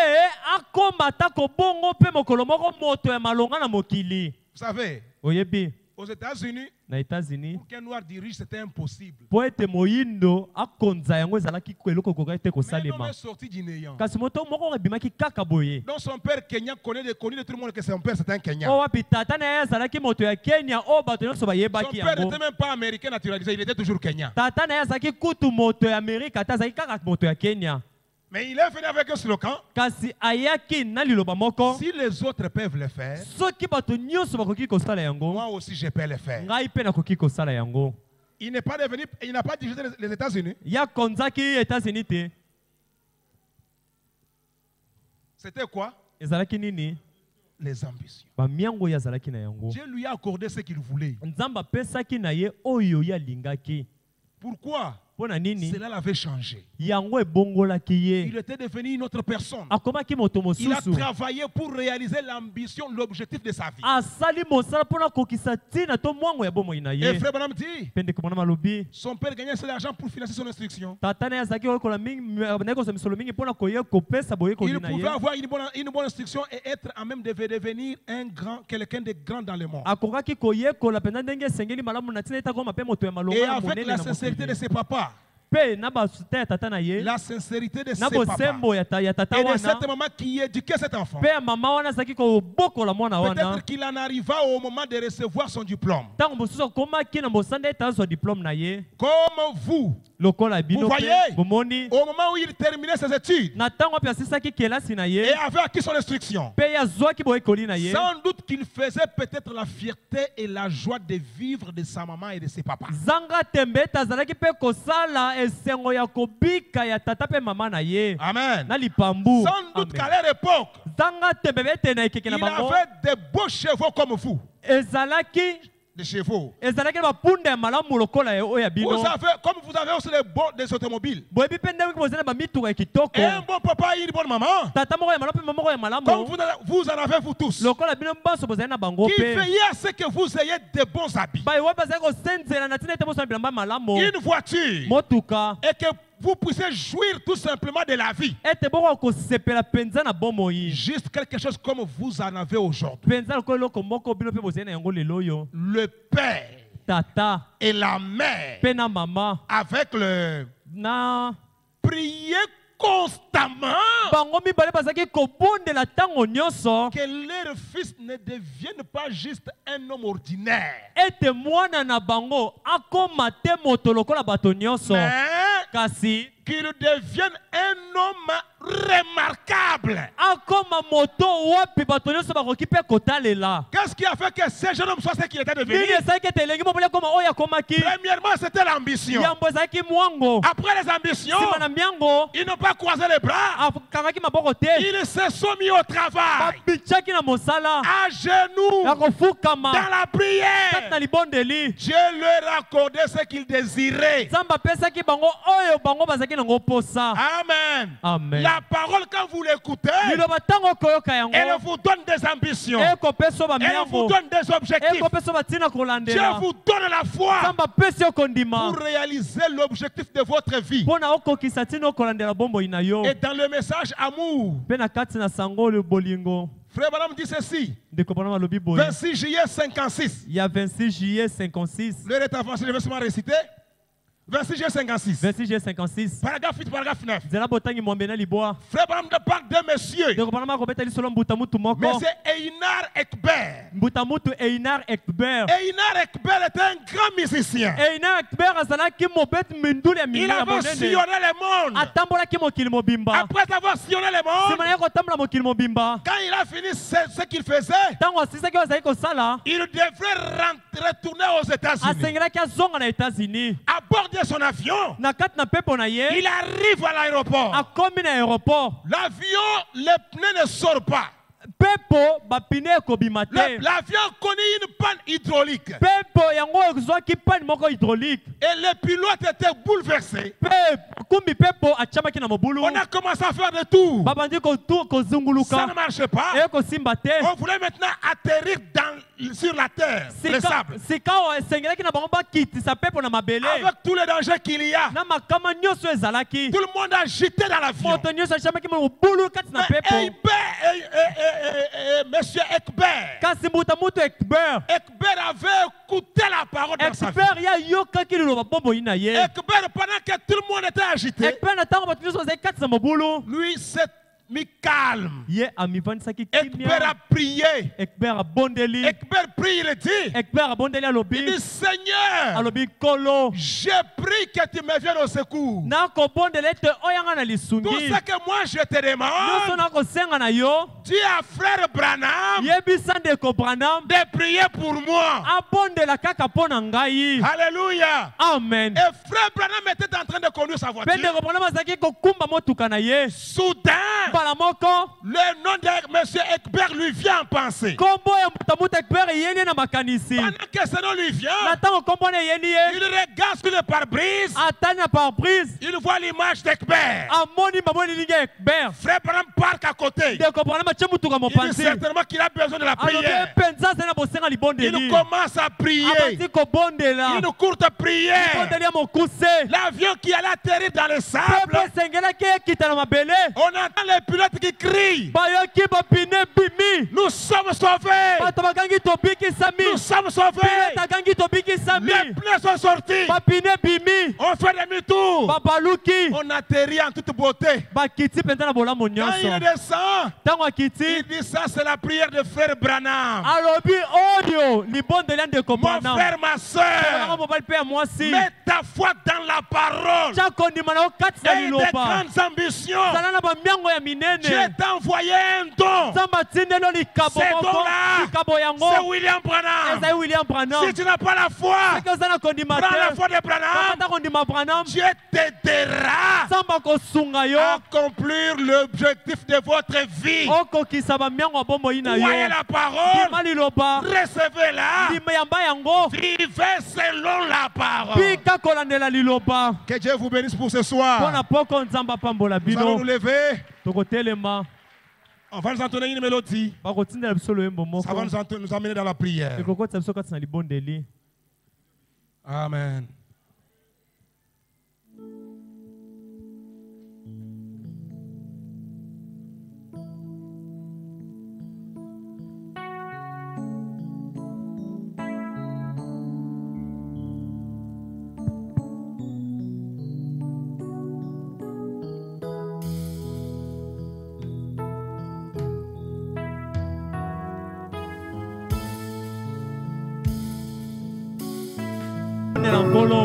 akoma ata kobongo mpe mokolo moko moto ya malonga na mokili. Vous savez, Oyebi, aux États-Unis, na États-Unis, pour qu'un noir dirige, c'était impossible. po ete moyindo akonza yango ezalaki eloko ekoka ete Mais un homme kosalema. est sorti du néant. Kasi moto moko ebimaki kaka boye. Donc son père Kenyan connu de tout le monde que son père c'était un Kenyan. O wapi tata na ye azalaki moto ya Kenya o bato nyonso Son bayebaki père yango. n'était même pas américain naturalisé, il était toujours Kenyan. Tata na ye azalaki kutu moto ya Amerika ata azalaki kaka moto ya Kenya. Mais il est venu avec un slogan. Kasi ayaki na liloba moko. Si les autres peuvent le faire, Soki bato nyonso bakoki kosala yango, moi aussi je peux le faire. ngai mpe nakoki kosala yango. Il n'est pas devenu, il n'a pas dirigé les États-Unis. Ya konzaki États-Unis te. C'était quoi? Ezalaki nini? Les ambitions. Bamiango ya azalaki na yango. Dieu lui a accordé ce qu'il voulait. Nzamba apesaki na ye oyo ya lingaki. Pourquoi? Pona nini? Cela l'avait changé. Yango ebongolaki ye. Il était devenu une autre personne. Akomaki moto Il a mosusu. travaillé pour réaliser l'ambition, l'objectif de sa vie. Asali mosala pona kokisa tina to mwango ya bomoi na Et ye. frère Branham dit, Pende komona malobi. son père gagnait assez d'argent pour financer son instruction. Tata na ye azalaki kokola mingi na kosa misolo mingi pona koye kopesa boyekoli Il na pouvait ye. avoir une bonne instruction et être à même de devenir quelqu'un de grand dans le monde. Akokaki koyekola mpenza ndenge esengeli malamu na ntina etakoma mpe moto ya malonga Et ya avec monene la na sincérité de mokili. ses papas, Mpe na basuta ya tata na ye. la sincérité de ses Na papas, bosembo ya tata et de wana. cette maman qui éduquait cet enfant. Mpe ya mama wana azalaki kobokola mwana wana. Peut-être qu'il en arriva au moment de recevoir son diplôme. Ntango mosusu akomaki na mosanda ete azwa diplôme na ye. Comme vous, Lokola bino Vous mpe voyez? bomoni. au moment où il terminait ses études Na ntango ape asisaki kelasi na et ye. avait acquis son instruction, Mpe ye azwaki boyekoli na ye. sans doute qu'il faisait peut-être la fierté et la joie de vivre de sa maman et de ses papas. Zanga tembe ete azalaki mpe kosala esengo ya kobika ya tata mpe mama na ye. Amen. Na lipambu. Sans doute Amen. qu'à leur époque, Zanga tembe ete na ekeke na il bango. avait de beaux chevaux comme vous. Ezalaki de chevaux. ezalaki na bapunda ya malamu lokola oyo ya bino. Vous avez, comme vous avez aussi des automobiles. boyebi mpe ndenge bozali na bamituka ya kitoko. Et un bon papa et une bonne maman. tata moko ya malamu mpe mama moko ya malamu. Comme vous en avez vous tous. lokola bino banso bozali na bango Qui mpe. veillez à ce que vous ayez de bons habits. bayewa bazali kosenzela na ntina ete bozala bilamba malamu. Une voiture. motuka. Et que vous puissiez jouir tout simplement de la vie. ete boko kosepela penza na bomoi. Juste quelque chose comme vous en avez aujourd'hui. penza lokola eloko moko bino mpe bozali na yango lelo oyo. Le père tata et la mère mpe na mama avec le na prier constamment bango mibale bazalaki kobondela ntango nyonso que leur fils ne devienne pas juste un homme ordinaire, ete mwana na bango akoma te moto lokola bato nyonso mais kasi qu'il devienne un homme remarquable. akoma moto wapi bato nyonso bakoki mpe kotalela. Qu'est-ce qui a fait que ce jeune homme soit ce qu'il était devenu? nini esalaki ete elengi mobali akoma oyo akomaki. Premièrement, c'était l'ambition. yambo ezalaki mwango. Après les ambitions, nsima na miango ils n'ont pas croisé les bras. akangaki maboko te. Ils se sont mis au travail, babitiaki na mosala à genoux, ya kofukama dans la kati prière. na libondeli. Dieu leur a accordé ce qu'ils désiraient. nzambe apesaki bango oyo bango bazalaki nango posa. Amen. amen. La parole, quand vous l'écoutez, liloba ntango okoyoka yango elle vous donne des ambitions. ekopesa Elle vous bamiango donne des objectifs. ekopesa batina Dieu kolandela. vous donne la foi nzambe apesi yo kondima pour réaliser l'objectif de votre vie. mpo na okokisa ntina okolandela bomboi na yo. Et dans le message amour, mpe na kati na sango oyo bolingo Frère Branham dit ceci, ndeko bana balobi boye 26 juillet 56. ya 26 juillet 56 L'heure est avancée, je vais seulement réciter. 26 juillet 56. 26 juillet 56 Paragraphe 8, paragraphe 9. nzela botangi mwambe na libwa. Frère Branham parle d'un monsieur, ndeko bana bakobeta lisolo mbuta mutu moko. monsieur Einar Ekber. mbuta mutu einar ekber. Einar Ekber était un grand musicien. einar ekber azalaki mobeti mindulu ya Il mingi ya avait monene. sillonné le monde. atambolaki mokili mobimba. Après avoir sillonné le monde, nsima na ye kotambola mokili mobimba. quand il a fini ce qu'il faisait, ntango asilisaki oyo azali kosala il devrait retourner aux États-Unis. asengelaki azonga na États-Unis. À bord de son avion, na kati na mpepo na ye il arrive à l'aéroport. akomi na aéroport. L'avion, les pneus ne sortent pas. mpepo bapine ekobima te. L'avion connaît une panne hydraulique. mpepo yango ezwaki pani moko hydraulique. Et le pilote était bouleversé. mpe kumbi mpepo atiamaki na mobulu. On a commencé à faire de tout. babandi Ça kozunguluka ne marche pas. ekosimba te. On voulait maintenant atterrir sur la terre, le sable. sika oyo esengelaki na bango bakitisa mpepo na mabele. Avec tous les dangers qu'il y a. na makama nyonso ezalaki. Tout le monde a jeté dans l'avion. moto nyonso atiamaki mobulu kati na mpepo. Monsieur Ekber. kasi mbuta mutu ekber. Ekber avait écouté la parole dans sa vie. ekber ye ayokaki liloba bomboi na ye. Ekber, pendant que tout le monde était agité, ekber na ntango bato nyonso bazali kati na mobulu. lui s'est mis calme. ye amivandisaki Ekber kimia. a prié. ekber abondeli. Ekber prie, il dit, ekber abondeli il alobi. dit, Seigneur, alobi kolo. j'ai prie que tu me viennes au secours. nakobondela ete oyanga na Tout lisungi. ce que moi je te nyonso demande, nakosenga na yo. dis à frère Branham yebisa ndeko branham de prier pour moi. abondela kaka mpo na ngai. Alléluia. amen. Et frère Branham était en train de conduire sa mpe voiture. ndeko branham azalaki kokumba motuka na ye. Soudain, mbala moko le nom de monsieur Ekber lui vient en pensée. kombo ya mutamuta ekber eyeni ye na makanisi. Pendant que ce nom lui na vient, ntango kombo na eyeni il ye regarde sur le pare-brise, atali na pare-brise il voit l'image d'Ekber. amoni mamoni lilingi ya ekber. Frère Branham parque à côté. ndeko branham atie mutuka Il dit mopanzi. certainement qu'il a besoin de la alobi prière. mpenza azali na bosenga libondeli. Il commence à prier. abandi kobondela. Une courte prière. libondeli ya mokuse. L'avion qui allait atterrir dans le sable, pepo esengelaki ekita na mabele. on entend les pilotes qui crient. bayoki bapine bimi. Nous sommes sauvés. bato bakangi tobikisami. Nous sommes sauvés. pilote akangi tobikisami. Les pneus sont sortis. bapine bimi. On fait demi-tour. babaluki. On atterrit en toute beauté. bakiti mpenza na bolamu Quand nyonso. il descend, ntango il akiti dit ça c'est la prière de frère Branham. alobi oyo libondeli ya ndeko Mon branham. frère, ma Branham soeur, mobali mpe ya mwasi. mets ta foi dans la parole tia kondima na yo kati na et des liloba grandes ambitions. zala na bamiango ya Dieu minene t'a envoyé un don. nzambe atindeli yo likabo Ce moko don-là, likabo yango c'est William Branham. ezali William Branham. Si tu n'as pas la foi, soki oza na kondima prends la te foi de Branham. kapata kondima Branham Dieu t'aidera nzambe akosunga yo à accomplir l'objectif de votre vie. okokisa bamiango ya bomoi na Voyez yo la parole, ndima liloba recevez-la, ndima yamba yango vivez selon la parole. pika kolandela liloba Que Dieu vous bénisse pour ce mpo soir. na poko nzambe apambola Nous allons bino nous lever. tokotelema On va nous entonner une mélodie. bakotindela biso loyembo Ça va moko nous amener dans la prière. ekokotisa biso kati na libondeli. Amen. na nkolo